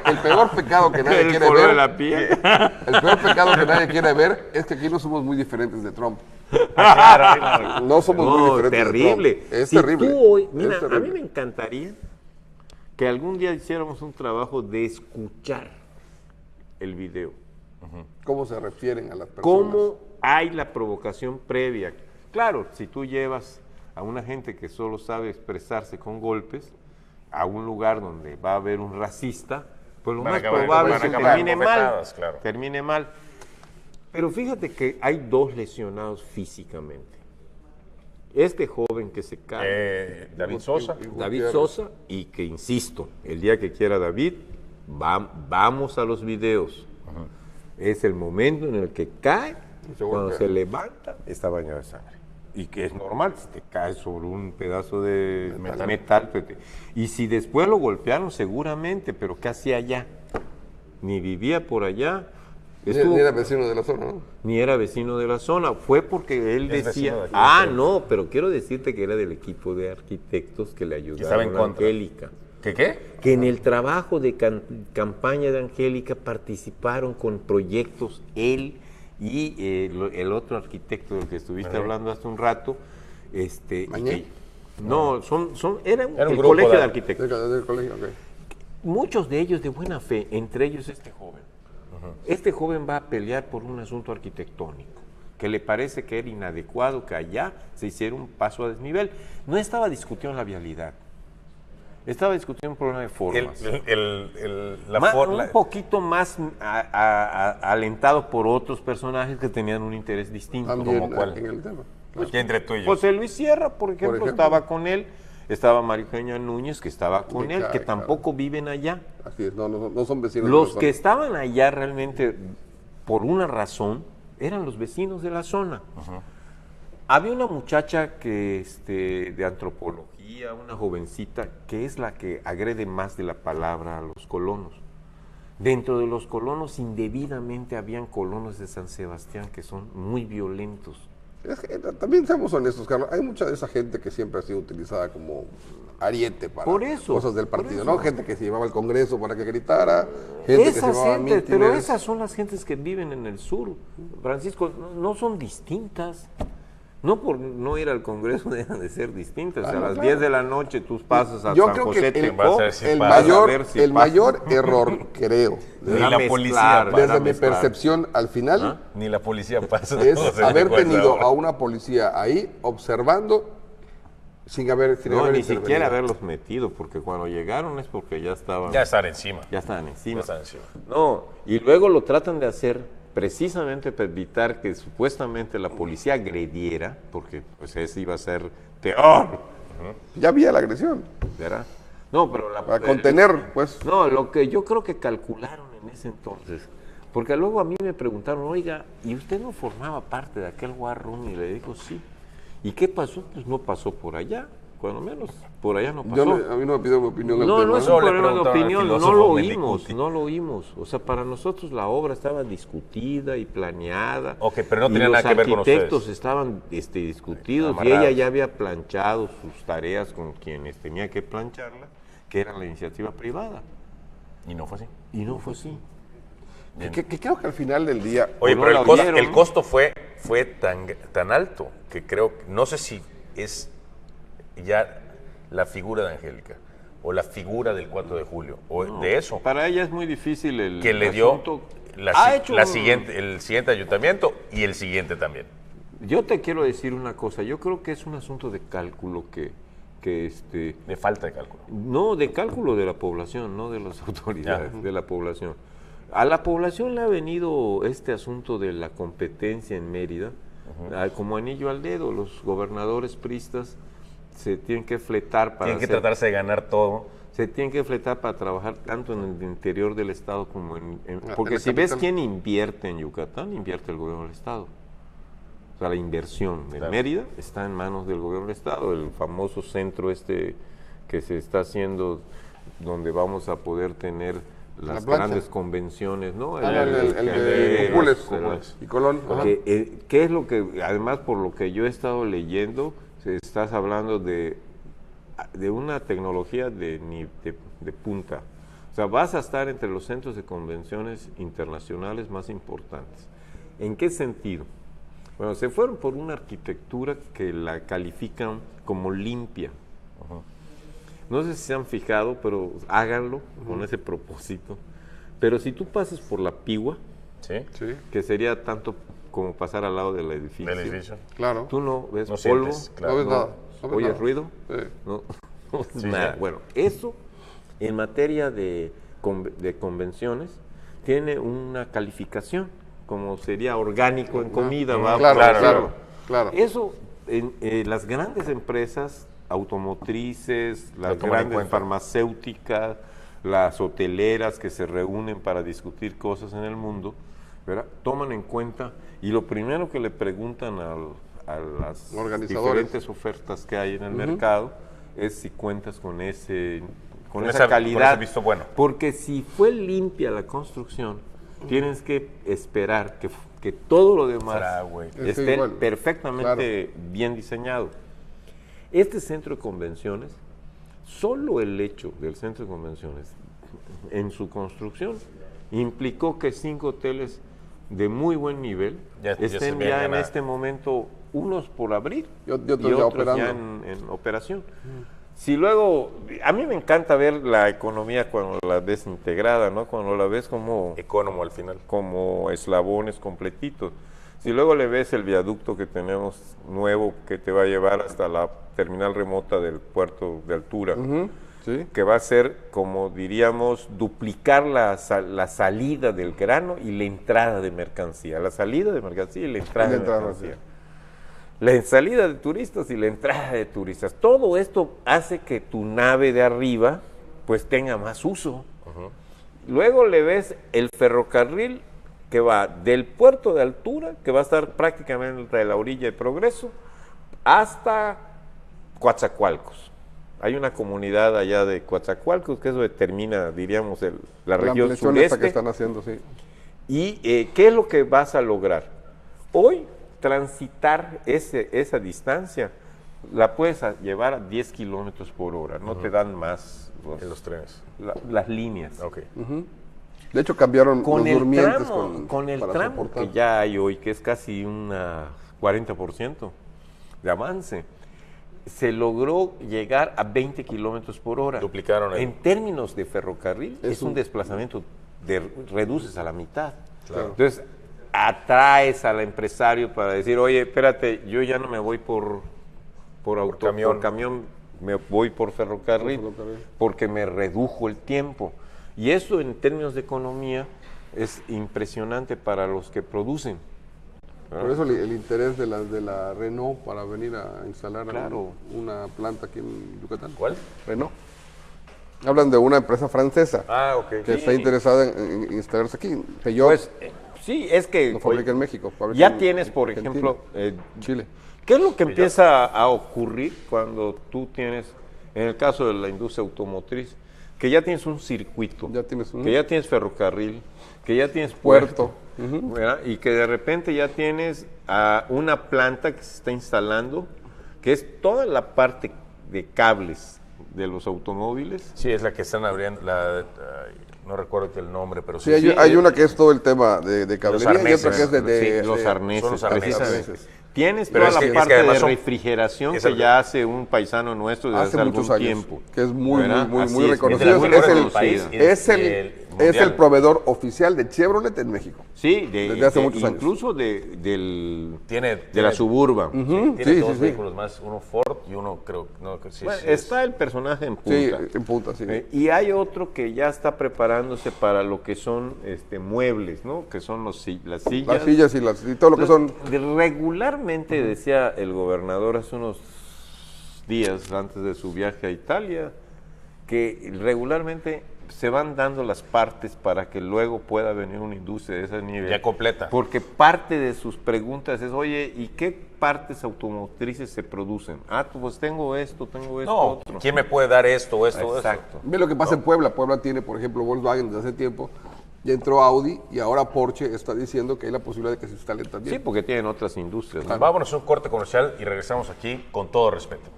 el peor pecado que nadie El quiere color ver. de la piel. El peor pecado que nadie quiere ver es que aquí no somos muy diferentes de Trump. No somos muy No, diferentes terrible. de Trump. Es Si terrible. tú hoy, Es mira, a terrible. mí me encantaría que algún día hiciéramos un trabajo de escuchar el video. ¿Cómo se refieren a las personas? ¿Cómo hay la provocación previa? Claro, si tú llevas a una gente que solo sabe expresarse con golpes a un lugar donde va a haber un racista, pues lo Van a más acabar- probable van es a que acabar termine mal. bofetadas, claro. Termine mal. Pero fíjate que hay 2 lesionados físicamente. Este joven que se cae, David Sosa. David Sosa, y que insisto, el día que quiera David, vamos a los videos. Es el momento en el que cae, se cuando golpea. se levanta, está bañado de sangre. Y que es normal, si te caes sobre un pedazo de metal. Y si después lo golpearon, seguramente, pero ¿qué hacía allá? Ni vivía por allá. Estuvo- Ni era vecino de la zona, ¿no? ni era vecino de la zona, fue porque él Es decía, vecino de aquí, ah, sí. no, pero quiero decirte que era del equipo de arquitectos que le estaba en ayudaron a contra. Angélica. ¿Qué? Que en el trabajo de campaña de Angélica participaron con proyectos él y el otro arquitecto del que estuviste hablando hace un rato, y ¿Mañé? que- no, era un el grupo colegio de- de arquitectos. Del colegio, ok. Muchos de ellos de buena fe, entre ellos este joven. Este joven va a pelear por un asunto arquitectónico, que le parece que era inadecuado que allá se hiciera un paso a desnivel. No estaba discutiendo la vialidad, estaba discutiendo un problema de formas. Un poquito más alentado por otros personajes que tenían un interés distinto. También ¿Como cuál? en el tema. Pues ya entre tú y yo. José Luis Sierra, por ejemplo, ejemplo. estaba con él. Estaba María Eugenia Núñez, que estaba con Sí, él, claro, que claro. tampoco viven allá. Así es, no son vecinos de Los la zona. que estaban allá realmente, por una razón, eran los vecinos de la zona. Había una muchacha que de antropología, una jovencita, que es la que agrede más de la palabra a los colonos. Dentro de los colonos, indebidamente, habían colonos de San Sebastián que son muy violentos. Es que, también seamos honestos, Carlos, hay mucha de esa gente que siempre ha sido utilizada como ariete para Por eso, cosas del por partido, eso. ¿no? Gente que se llevaba al Congreso para que gritara, gente que se Esas llevaba a gentes, pero mítines. esas son las gentes que viven en el sur, Francisco, no son distintas. No por no ir al Congreso dejan de ser distintas. Ah, a no, las claro. 10 de la noche tú pasas a Yo San creo José que Tepó, vas a ver si el pasa. mayor, a ver si el pasa. mayor error, creo, Ni Van a la mezclar, policía, van a desde mi mezclar. percepción al final, Ni la policía pasa. es no se haber dio cuenta tenido ahora. a una policía ahí observando sin haber No, haber ni intervenido. siquiera haberlos metido, porque cuando llegaron es porque ya estaban encima. ya estaban encima. Ya están encima. No, y luego lo tratan de hacer precisamente para evitar que supuestamente la policía agrediera, porque pues ese iba a ser peor, Ya había la agresión, ¿verdad? No, pero para contener, pues. No, lo que yo creo que calcularon en ese entonces, porque luego a mí me preguntaron, oiga, ¿y usted no formaba parte de aquel war room? Y le digo, sí. ¿Y qué pasó? Pues no pasó por allá, cuando menos, por allá no pasó. A mí no me pidió mi opinión. No, no es un Solo le problema de preguntaron al opinión, no filósofo lo oímos, Mendicuti. no lo oímos. O sea, para nosotros la obra estaba discutida y planeada. Ok, pero no y tenía nada que ver con los arquitectos ustedes. estaban discutidos y Amarrados. ella ya había planchado sus tareas con quienes tenía que plancharlas, que era la iniciativa privada. Y no fue así. Y no fue así. Que creo que al final del día, Oye, no pero la el costo, oyeron. el costo fue tan alto que creo, no sé si es ya la figura de Angélica o la figura del 4 de julio o de eso Para ella es muy difícil el que le dio asunto. el siguiente ayuntamiento y el siguiente también. Yo te quiero decir una cosa, yo creo que es un asunto de cálculo que De falta de cálculo. no, de cálculo de la población, no de las autoridades, Ya. de la población. A la población le ha venido este asunto de la competencia en Mérida, como anillo al dedo. Los gobernadores priistas se tienen que fletar para Tienen que hacer- tratarse de ganar todo. se tienen que fletar para trabajar tanto en el interior del estado como porque el si ves capital. quién invierte en Yucatán, invierte el gobierno del estado. O sea, la inversión en Claro. Mérida está en manos del gobierno del estado, el famoso centro que se está haciendo, donde vamos a poder tener las plancha. grandes convenciones, ¿no? el de Cupules y Colón. Ajá. ¿Qué es lo que, además por lo que yo he estado leyendo, estás hablando de una tecnología de punta? O sea, vas a estar entre los centros de convenciones internacionales más importantes. ¿En qué sentido? Bueno, se fueron por una arquitectura que la califican como limpia. No sé si se han fijado, pero háganlo con ese propósito. Pero si tú pasas por la Pigua, ¿Sí? Sí, que sería tanto como pasar al lado del edificio, Del edificio. claro. tú no ves No polvo, sientes, claro. No ves nada. no ves oyes nada. ruido, Sí. no, no ves Sí, nada. sí. Bueno, eso en materia de convenciones tiene una calificación, como sería orgánico en comida. va, Claro, por claro, decirlo. claro. Eso, las grandes empresas automotrices, Lo las toman en grandes cuenta. farmacéuticas, las hoteleras que se reúnen para discutir cosas en el mundo, ¿verdad? Toman en cuenta y lo primero que le preguntan a las Organizadores. diferentes ofertas que hay en el mercado es si cuentas con con esa esa- calidad. con ese visto bueno. Porque si fue limpia la construcción, tienes que esperar que todo lo demás Será, güey. esté igual. perfectamente bien diseñado. Este centro de convenciones, solo el hecho del centro de convenciones en su construcción implicó que 5 hoteles de muy buen nivel Ya se estén vean ya en ganar. este momento, unos por abrir Y otros ya otros operando. ya en operación. Si luego, a mí me encanta ver la economía cuando la ves integrada, ¿no? Cuando la ves como Economo al final. como eslabones completitos. Si luego le ves el viaducto que tenemos nuevo que te va a llevar hasta la terminal remota del puerto de altura, Sí. que va a ser, como diríamos, duplicar la salida del grano y la entrada de mercancía. La salida de mercancía y la entrada Y la de entrada, mercancía. La salida de turistas y la entrada de turistas. Todo esto hace que tu nave de arriba pues tenga más uso. Luego le ves el ferrocarril que va del puerto de altura, que va a estar prácticamente entre la orilla de Progreso, hasta Coatzacoalcos. Hay una comunidad allá de Coatzacoalcos, que eso determina, diríamos, la región ampliación esta que sureste. están haciendo, sí. ¿Y qué es lo que vas a lograr? Hoy transitar esa distancia la puedes llevar a 10 kilómetros por hora, no te dan más En los trenes. las líneas. Ok. De hecho, cambiaron Con los el durmientes con el para tramo soportar. que ya hay hoy, que es casi un 40% de avance, se logró llegar a 20 kilómetros por hora. Duplicaron el- En términos de ferrocarril, es un desplazamiento, reduces a la mitad. Claro. Entonces, atraes al empresario para decir, oye, espérate, yo ya no me voy por camión, me voy por ferrocarril, porque me redujo el tiempo. Y eso en términos de economía es impresionante para los que producen. Por eso el interés de la Renault para venir a instalar Claro. una planta aquí en Yucatán. ¿Cuál? Renault. Hablan de una empresa francesa Ok. que está interesada en instalarse aquí. Peugeot Pues, sí, es que lo fabrica en México. fabrica ya en tienes, por Argentina, ejemplo, Chile. ¿qué es lo que empieza a ocurrir cuando tú tienes, en el caso de la industria automotriz, que ya tienes un circuito, Ya tienes que ya tienes ferrocarril, que ya tienes puerto, ¿verdad? Y que de repente ya tienes una planta que se está instalando, que es toda la parte de cables de los automóviles? Sí, es la que están abriendo, no recuerdo el nombre, pero Sí, hay una que es todo el tema de cablería y otra que es de los arneses, son los arneses. precisamente. Tienes Pero toda es la que parte además de son- refrigeración es que el- ya hace un paisano nuestro desde hace hace muchos algún años, tiempo. que es muy ¿verdad? muy Así muy es, reconocido. es de las mejores Es del país y es del el mundial. proveedor oficial de Chevrolet en México. Sí, Desde hace muchos años. incluso de Tiene la Suburban. Tiene Sí, dos sí, sí. vehículos más, uno Ford y uno creo que sí. Bueno, sí, está el personaje en Sí, punta. en punta, sí. Y hay otro que ya está preparándose para lo que son muebles, ¿no? Que son las sillas. Las sillas y todo lo que son. Regularmente, decía el gobernador hace unos días antes de su viaje a Italia, que regularmente se van dando las partes para que luego pueda venir una industria de ese nivel. Ya completa. Porque parte de sus preguntas es, oye, ¿y qué partes automotrices se producen? Pues tengo esto, No, otro. ¿quién me puede dar esto? Exacto. Ve lo que pasa en Puebla. Puebla tiene, por ejemplo, Volkswagen desde hace tiempo. Ya entró Audi y ahora Porsche está diciendo que hay la posibilidad de que se instalen también. Sí, porque tienen otras industrias. ¿no? Vámonos a un corte comercial y regresamos aquí con todo respeto.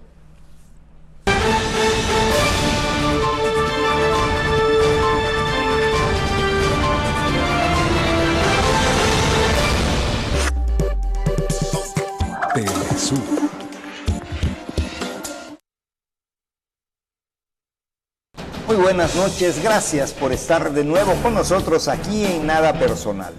Telesur. Muy buenas noches, gracias por estar de nuevo con nosotros aquí en Nada Personal.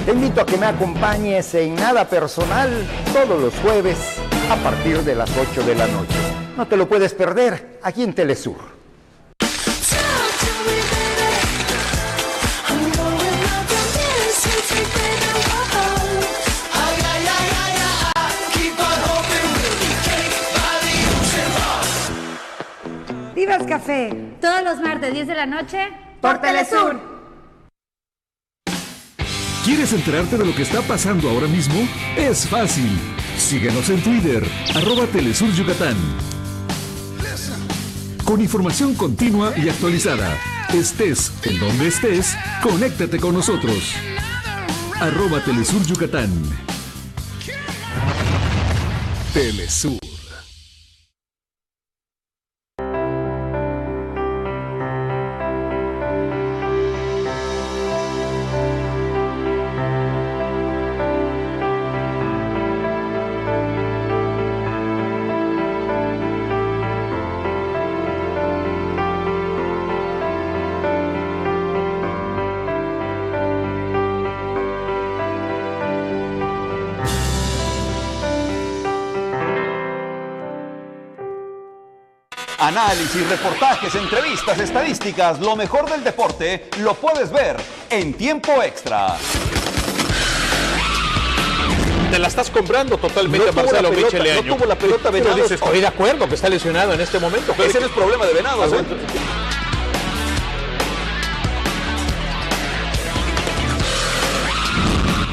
Te invito a que me acompañes en Nada Personal todos los jueves a partir de las 8 de la noche. No te lo puedes perder aquí en Telesur. Divas Café. Todos los martes, 10 de la noche, Por Telesur. ¿Quieres enterarte de lo que está pasando ahora mismo? Es fácil. Síguenos en Twitter, @TelesurYucatán. Con información continua y actualizada. Estés en donde estés, conéctate con nosotros. @TelesurYucatán. Telesur. Análisis, reportajes, entrevistas, estadísticas, lo mejor del deporte lo puedes ver en Tiempo Extra. Te la estás comprando totalmente a Marcelo Micheleaño. No tuvo la pelota Pero Venados. dices, estoy de acuerdo que está lesionado en este momento. Ese no es problema de Venados.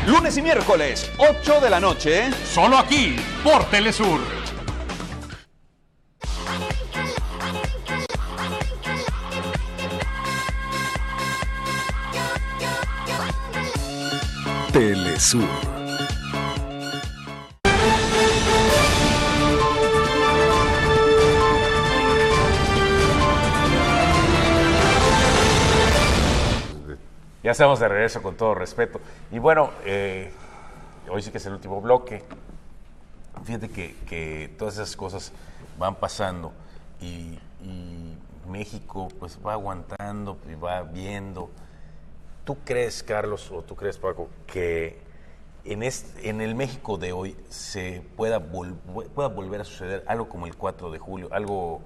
Lunes y miércoles, 8 de la noche. Solo aquí, por Telesur. Telesur. Ya estamos de regreso, con todo respeto. Y bueno, hoy sí que es el último bloque. Fíjate que todas esas cosas van pasando y México pues va aguantando y va viendo. ¿Tú crees, Carlos, o tú crees, Paco, que en el México de hoy se pueda volver a suceder algo como el 4 de julio, algo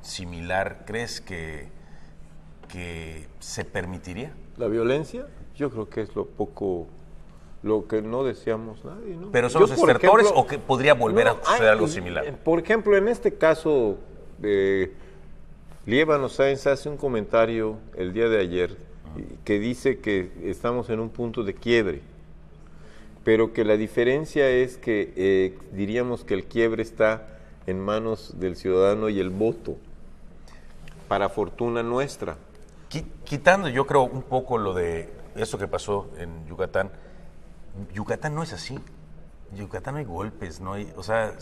similar? ¿Crees que se permitiría? La violencia, yo creo que es lo que no deseamos nadie, ¿no? ¿Pero son los estertores o que podría volver a suceder algo similar? Por ejemplo, en este caso, Líbano Sáenz hace un comentario el día de ayer que dice que estamos en un punto de quiebre, pero que la diferencia es que diríamos que el quiebre está en manos del ciudadano y el voto, para fortuna nuestra. Quitando, yo creo, un poco lo de eso que pasó en Yucatán. Yucatán no es así. Yucatán no hay golpes, no hay, o sea,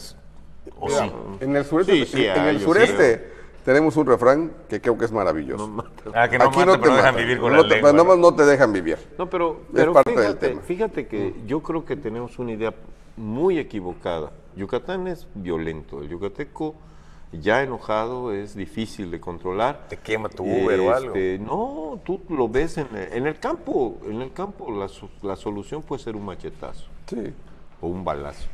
o sí. En el sureste, tenemos un refrán que creo que es maravilloso. Que no Aquí mata, no te pero dejan matan. vivir con No la te- lengua. pero no te dejan vivir. No, pero es parte del fíjate, tema. fíjate que yo creo que tenemos una idea muy equivocada. Yucatán es violento. El yucateco ya enojado es difícil de controlar. ¿Te quema tu Uber o algo? No, tú lo ves en el campo. En el campo la solución puede ser un machetazo. Sí. O un balazo.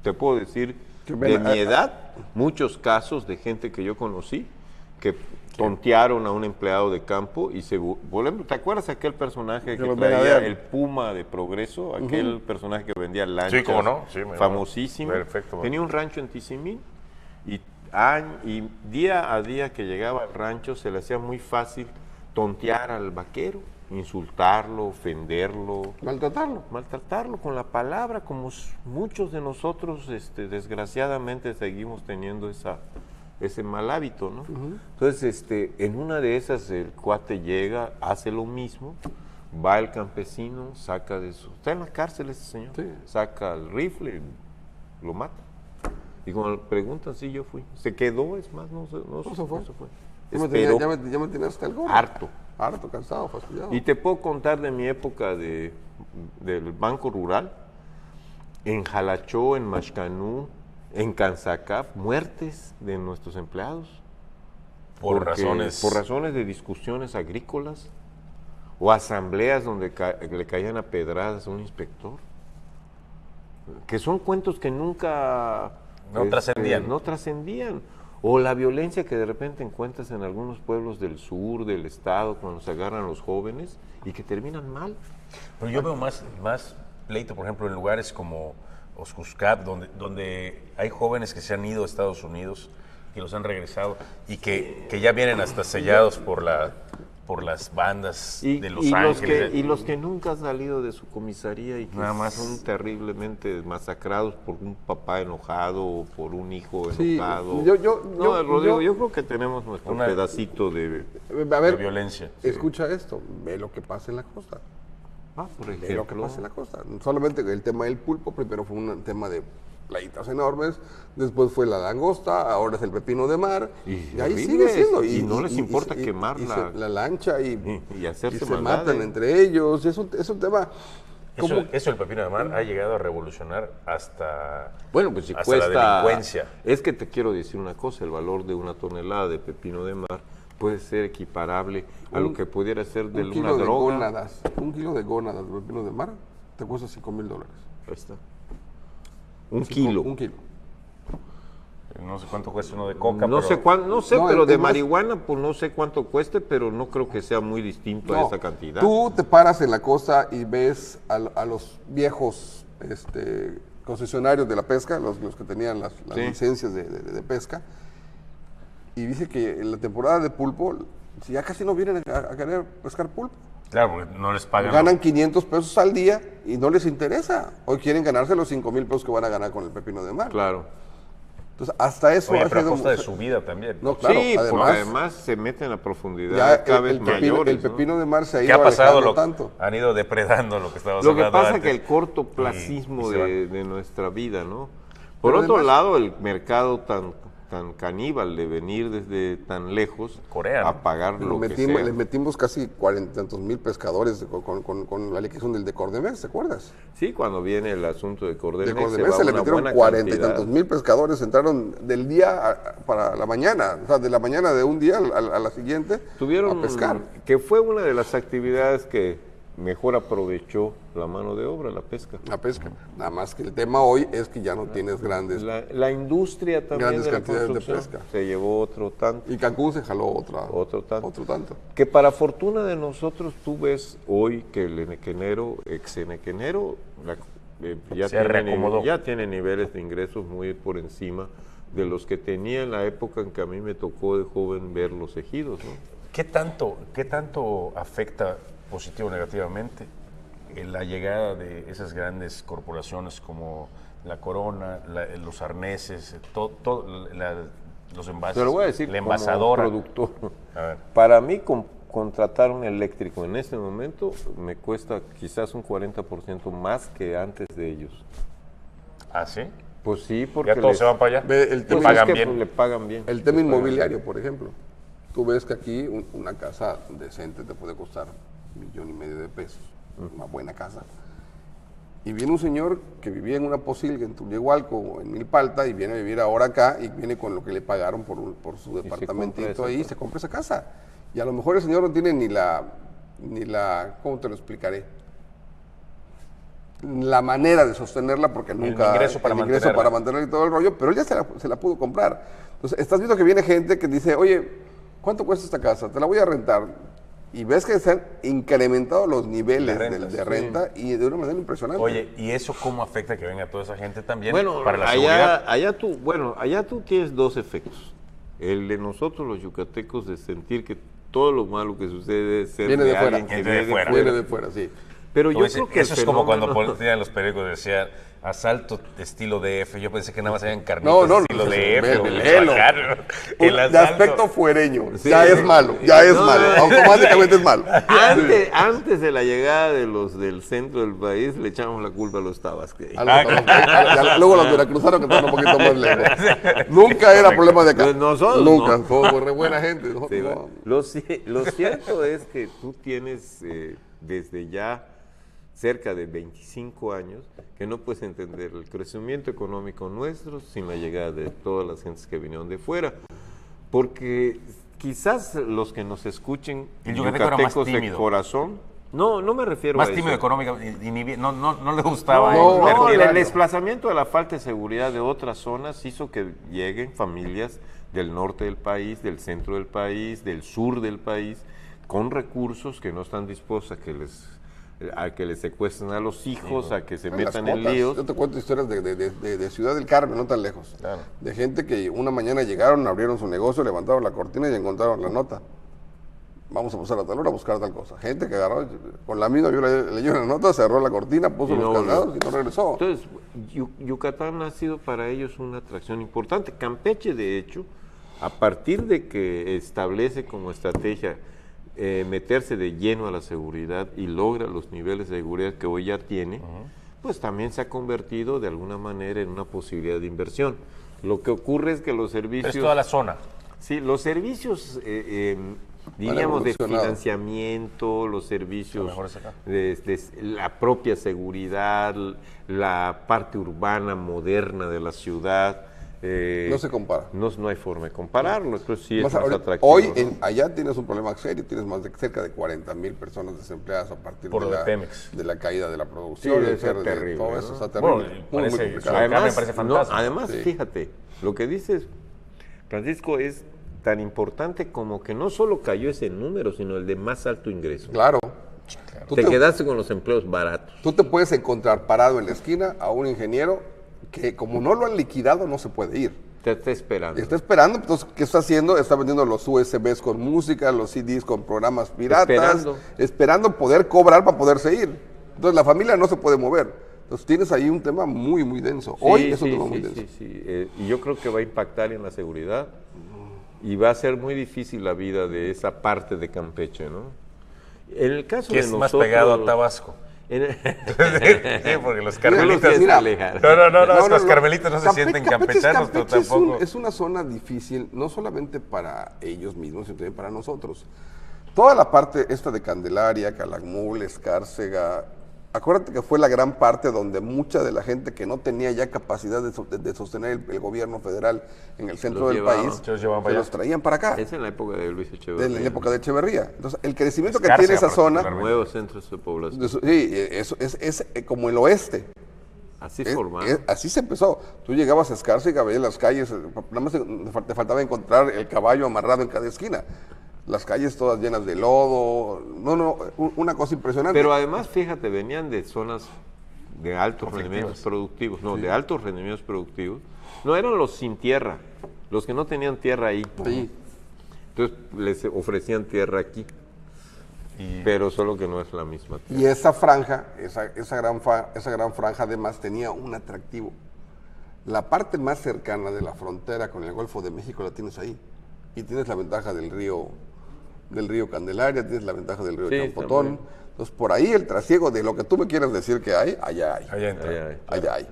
Te puedo decir, Que de ven- mi edad, muchos casos de gente que yo conocí que tontearon a un empleado de campo y ¿te acuerdas aquel personaje que los traía venadean. el Puma de Progreso? Aquel personaje que vendía lanchas. Sí, cómo no. Sí, famosísimo. Perfecto. Tenía un rancho en Tizimín y día a día que llegaba al rancho se le hacía muy fácil tontear al vaquero, insultarlo, ofenderlo, maltratarlo con la palabra, como muchos de nosotros desgraciadamente seguimos teniendo ese mal hábito, ¿no? Entonces, en una de esas el cuate llega, hace lo mismo, va el campesino, está en la cárcel ese señor, saca el rifle, lo mata. Y cuando le preguntan, sí, yo fui. Se quedó, es más, no se fue. Esperó. Ya me tenías hasta el gorro. Harto, cansado, fastidiado. Y te puedo contar de mi época del Banco Rural, en Jalachó, en Maxcanú, en Canzacap, muertes de nuestros empleados. Por razones de discusiones agrícolas o asambleas donde le caían a pedradas a un inspector. Que son cuentos que nunca trascendían. O la violencia que de repente encuentras en algunos pueblos del sur, del estado, cuando se agarran los jóvenes y que terminan mal. Pero yo veo más pleito, por ejemplo, en lugares como Oaxuscat, donde hay jóvenes que se han ido a Estados Unidos, que los han regresado y que ya vienen hasta sellados por las bandas de Los Ángeles. Y los que nunca han salido de su comisaría y que Nada más. son terriblemente masacrados por un papá enojado o por un hijo Sí, enojado. Rodrigo, yo creo que tenemos nuestro pedacito de violencia. Escucha esto, ve lo que pasa en la costa. Por Ve lo que ejemplo. pasa en la costa. Solamente el tema del pulpo, primero fue un tema de playitas enormes, después fue la langosta, ahora es el pepino de mar, y ahí horribles, sigue siendo. y no les importa quemarla. La lancha y hacerse se maldades. matan entre ellos. Es un tema. Eso el pepino de mar ha llegado a revolucionar hasta, Bueno, pues si hasta cuesta, la delincuencia. Es que te quiero decir una cosa, el valor de una tonelada de pepino de mar puede ser equiparable a lo que pudiera ser de Un una kilo de droga. gónadas, un kilo de gónadas de pepino de mar te cuesta $5,000. Ahí está. Un kilo. Un kilo. No sé cuánto cuesta uno de coca, No sé, No, pero de es más- marihuana, pues no sé cuánto cueste, pero no creo que sea muy distinto a No, esa cantidad. Tú te paras en la costa y ves a los viejos concesionarios de la pesca, los que tenían las Sí. licencias de pesca, y dice que en la temporada de pulpo, si ya casi no vienen a querer pescar pulpo. Claro, porque no les pagan. Ganan 500 pesos al día y no les interesa. Hoy quieren ganarse los 5,000 pesos que van a ganar con el pepino de mar. Claro. Entonces, hasta eso Oye, ha pero a sido- costa de su vida también. No, claro, sí, porque además se meten a profundidad ya cada vez el pepino, mayores. el pepino de mar se ha ¿Qué ido ha pasado? alejando tanto. Han ido depredando lo que estábamos Lo que hablando pasa es antes. que el cortoplacismo Y se van. de nuestra vida, ¿no? Por Pero otro además- lado, el mercado tan caníbal de venir desde tan lejos Corea, ¿no? a pagar lo que sea. Les metimos casi 40,000 pescadores con la liquidación del de Cordemés, ¿te acuerdas? Sí, cuando viene el asunto de Cordemés, De Cordemés se le metieron 40 y tantos mil pescadores, entraron del día para la mañana, o sea, de la mañana de un día a la siguiente Tuvieron a pescar. que fue una de las actividades que mejor aprovechó la mano de obra, la pesca. La pesca. Nada más que el tema hoy es que ya no tienes grandes. La industria también Grandes de la cantidades de construcción pesca. se llevó otro tanto. Y Cancún se jaló otro tanto. Que para fortuna de nosotros, tú ves hoy que el enequenero, ex-enequenero, Se reacomodó. ya tiene niveles de ingresos muy por encima de los que tenía en la época en que a mí me tocó de joven ver los ejidos, ¿no? ¿Qué tanto afecta positivo o negativamente la llegada de esas grandes corporaciones como la Corona, los arneses, los envases, Te lo voy a decir la como envasadora? productor. A ver. Para mí, contratar un eléctrico en este momento me cuesta quizás un 40% más que antes de ellos. ¿Ah, sí? Pues sí, porque ¿Ya todos se van para allá? El ¿Le tema pagan es que, bien? pues, le pagan bien. El tema inmobiliario, por ejemplo. Tú ves que aquí una casa decente te puede costar $1.5 millones de pesos, una buena casa. Y viene un señor que vivía en una posilga en Tullehualco o en Milpalta y viene a vivir ahora acá y viene con lo que le pagaron por su departamentito ahí y se compra esa casa. Y a lo mejor el señor no tiene ni la, ¿cómo te lo explicaré? La manera de sostenerla porque nunca... ingreso para mantenerla. para mantenerla y todo el rollo, pero él ya se la pudo comprar. Entonces, estás viendo que viene gente que dice, oye, ¿cuánto cuesta esta casa? Te la voy a rentar. Y ves que se han incrementado los niveles de renta y de una manera impresionante. Oye, ¿y eso cómo afecta que venga toda esa gente también Bueno, para la seguridad? allá tú tienes dos efectos. El de nosotros los yucatecos de sentir que todo lo malo que sucede es ser Viene de fuera. alguien que Viene de fuera. Viene de fuera, sí. Pero yo Como creo ese- que eso es como cuando ponían los periódicos decían asalto estilo DF. Yo pensé que nada más eran carnitas No, estilo no, DF. o velo. Michoacán, el De asalto. aspecto fuereño. Sí. Ya es malo, ya es No, malo. no. Automáticamente es malo. Antes de la llegada de los del centro del país, le echamos la culpa a los tabasqueños. Luego los veracruzanos que están un poquito más lejos. Nunca era problema de acá. Nosotros Nunca. no. Fue re buena gente. Nosotros Sí, no. lo cierto es que tú tienes desde ya cerca de 25 años que no puedes entender el crecimiento económico nuestro sin la llegada de todas las gentes que vinieron de fuera. Porque quizás los que nos escuchen, El yucateco era más yucatecos de tímido. corazón, no me refiero Más a tímido eso. económicamente, no le gustaba. No, invertir. el desplazamiento de la falta de seguridad de otras zonas hizo que lleguen familias del norte del país, del centro del país, del sur del país, con recursos que no están dispuestos a que les secuestren a los hijos, a que se Las metan en cuotas. líos. Yo te cuento historias de Ciudad del Carmen, no tan lejos. Claro. De gente que una mañana llegaron, abrieron su negocio, levantaron la cortina y encontraron la nota. Vamos a pasar a tal hora a buscar tal cosa. Gente que agarró, con la misma, yo leyó la nota, cerró la cortina, puso Y no los volvió. candados y no regresó. Entonces, Yucatán ha sido para ellos una atracción importante. Campeche, de hecho, a partir de que establece como estrategia meterse de lleno a la seguridad y logra los niveles de seguridad que hoy ya tiene, pues también se ha convertido de alguna manera en una posibilidad de inversión. Lo que ocurre es que los servicios... Es toda la zona. Sí, los servicios, diríamos, de evolucionado. financiamiento, los servicios Lo mejor es acá. de la propia seguridad, la parte urbana moderna de la ciudad. No se compara. No hay forma de compararlo, entonces sí es Más más ahorita, atractivo. hoy ¿no? allá tienes un problema serio, tienes cerca de 40,000 personas desempleadas a partir Por lo de Pemex. de la caída de la Sí, producción, debe el ser cierre de terrible, todo ¿no? eso, está terrible. Bueno, muy parece- complicado. Acá me parece fantástico. Además, Sí. fíjate, lo que dices, Francisco, es tan importante como que no solo cayó ese número, sino el de más alto ingreso. Claro. Tú Te quedaste con los empleos baratos. Tú te puedes encontrar parado en la esquina a un ingeniero que como no lo han liquidado no se puede ir. Te está esperando. Está esperando, entonces, ¿qué está haciendo? Está vendiendo los USBs con música, los CDs con programas piratas, esperando poder cobrar para poderse ir. Entonces la familia no se puede mover. Entonces tienes ahí un tema muy, muy denso. Hoy es un tema muy denso. Y yo creo que va a impactar en la seguridad y va a ser muy difícil la vida de esa parte de Campeche, ¿no? En el caso que de es nosotros, más pegado a Tabasco. Sí, porque los carmelitas... los carmelitas no se sienten campechanos, pero tampoco... Es una zona difícil, no solamente para ellos mismos, sino también para nosotros. Toda la parte esta de Candelaria, Calakmul, Escárcega, acuérdate que fue la gran parte donde mucha de la gente que no tenía ya capacidad de sostener el gobierno federal en el centro del país, se los traían para acá. Es en la época de Luis Echeverría. En la época de Echeverría. Entonces, el crecimiento que tiene esa zona... Nuevos centros de población. Sí, eso es como el oeste. Así formado. Así se empezó. Tú llegabas a Escárcega, veías las calles, nada más te faltaba encontrar el caballo amarrado en cada esquina. Las calles todas llenas de lodo, una cosa impresionante. Pero además, fíjate, venían de zonas de altos rendimientos productivos, de altos rendimientos productivos. No eran los sin tierra, los que no tenían tierra ahí. Sí. Entonces les ofrecían tierra aquí, pero solo que no es la misma tierra. Y esa franja, esa gran franja además tenía un atractivo. La parte más cercana de la frontera con el Golfo de México la tienes ahí. Y tienes la ventaja del río Candelaria, tienes la ventaja del río Champotón. Entonces, por ahí el trasiego de lo que tú me quieras decir que hay, allá hay. Allá hay.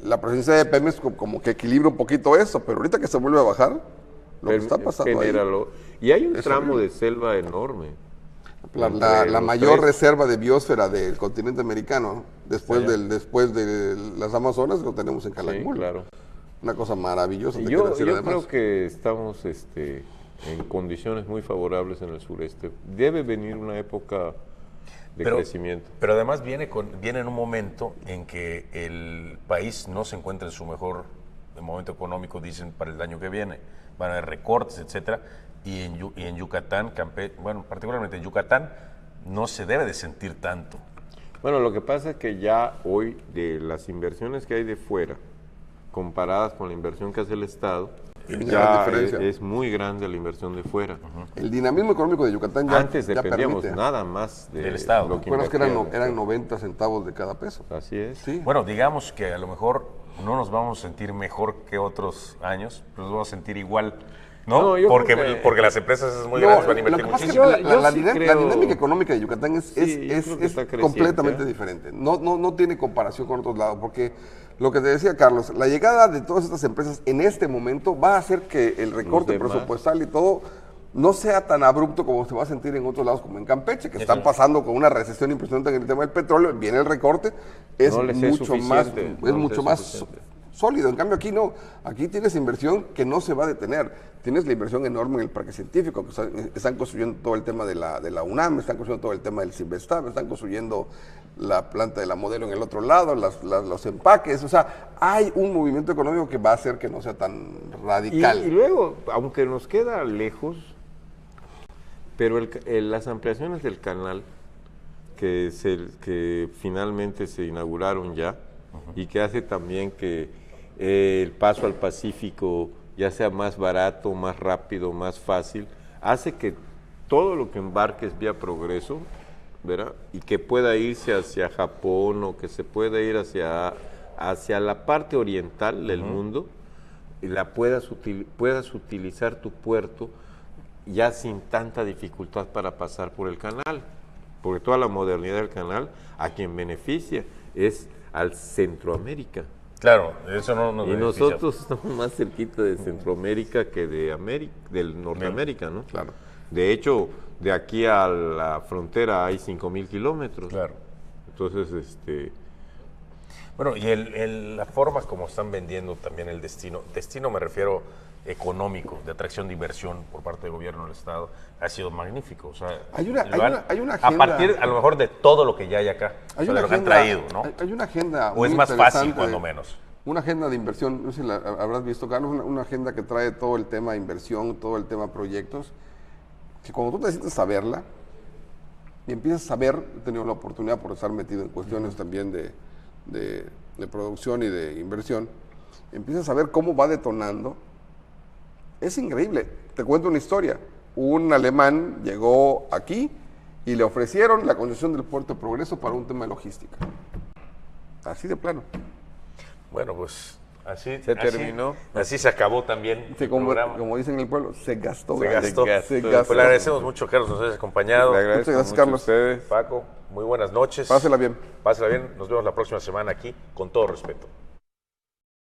La presencia de Pemex como que equilibra un poquito eso, pero ahorita que se vuelve a bajar, lo que está pasando ahí. Y hay un tramo de selva enorme. La mayor reserva de biosfera del continente americano, después de las Amazonas, lo tenemos en Calakmul. Sí, claro. Una cosa maravillosa. Yo creo que estamos en condiciones muy favorables en el sureste. Debe venir una época de crecimiento. Pero además viene en un momento en que el país no se encuentra en su mejor momento económico, dicen, para el año que viene. Van a haber recortes, etcétera. Y en Yucatán, particularmente en Yucatán, no se debe de sentir tanto. Bueno, lo que pasa es que ya hoy, de las inversiones que hay de fuera, comparadas con la inversión que hace el Estado, ya es muy grande la inversión de fuera. El dinamismo económico de Yucatán ya antes dependíamos permite. Nada más del Estado. Lo que eran 90 centavos de cada peso. Así es. Sí. Bueno, digamos que a lo mejor no nos vamos a sentir mejor que otros años, pero nos vamos a sentir igual, ¿no? Porque las empresas muy grandes van a invertir muchísimo. La dinámica económica de Yucatán es completamente diferente. No tiene comparación con otros lados, porque lo que te decía Carlos, la llegada de todas estas empresas en este momento va a hacer que el recorte presupuestal y todo no sea tan abrupto como se va a sentir en otros lados, como en Campeche, que están pasando con una recesión impresionante en el tema del petróleo. Viene el recorte, es mucho más sólido. En cambio aquí no, aquí tienes inversión que no se va a detener. Tienes la inversión enorme en el parque científico, que están construyendo todo el tema de la UNAM, están construyendo todo el tema del CIMBESTAB, están construyendo la planta de la Modelo en el otro lado, los empaques. O sea, hay un movimiento económico que va a hacer que no sea tan radical. Y luego, aunque nos queda lejos, pero las ampliaciones del canal que finalmente se inauguraron ya, y que hace también que el paso al Pacífico ya sea más barato, más rápido, más fácil, hace que todo lo que embarques vía Progreso, ¿verdad? Y que pueda irse hacia Japón o que se pueda ir hacia la parte oriental del mundo, y puedas utilizar tu puerto ya sin tanta dificultad para pasar por el canal, porque toda la modernidad del canal a quien beneficia es al Centroamérica. Claro, eso no nos beneficia. Y nosotros estamos más cerquita de Centroamérica que del Norteamérica, ¿no? Claro. De hecho, de aquí a la frontera hay 5,000 kilómetros. Claro. Entonces, Bueno, y la forma como están vendiendo también el destino me refiero económico, de atracción de inversión por parte del gobierno del Estado, ha sido magnífico. O sea, hay una agenda, a partir, a lo mejor, de todo lo que ya hay acá, de lo que han traído, ¿no? Hay una agenda o es más fácil, cuando menos. Una agenda de inversión, no sé si la habrás visto, Carlos, una agenda que trae todo el tema inversión, todo el tema proyectos, que cuando tú te sientes a verla y empiezas a ver, he tenido la oportunidad por estar metido en cuestiones también de producción y de inversión, empiezas a ver cómo va detonando. Es increíble. Te cuento una historia. Un alemán llegó aquí y le ofrecieron la concesión del Puerto de Progreso para un tema de logística. Así de plano. Bueno, pues así Se terminó. Así se acabó también Sí, el como, programa. como dicen en el pueblo, se gastó. Se grande. gastó. Se Pues gastó. le agradecemos mucho, Carlos, nos hayas acompañado. Le agradezco Muchas gracias, mucho Carlos. a ustedes. Paco, muy buenas noches. Pásela bien. Pásela bien. Nos vemos la próxima semana aquí, con todo respeto.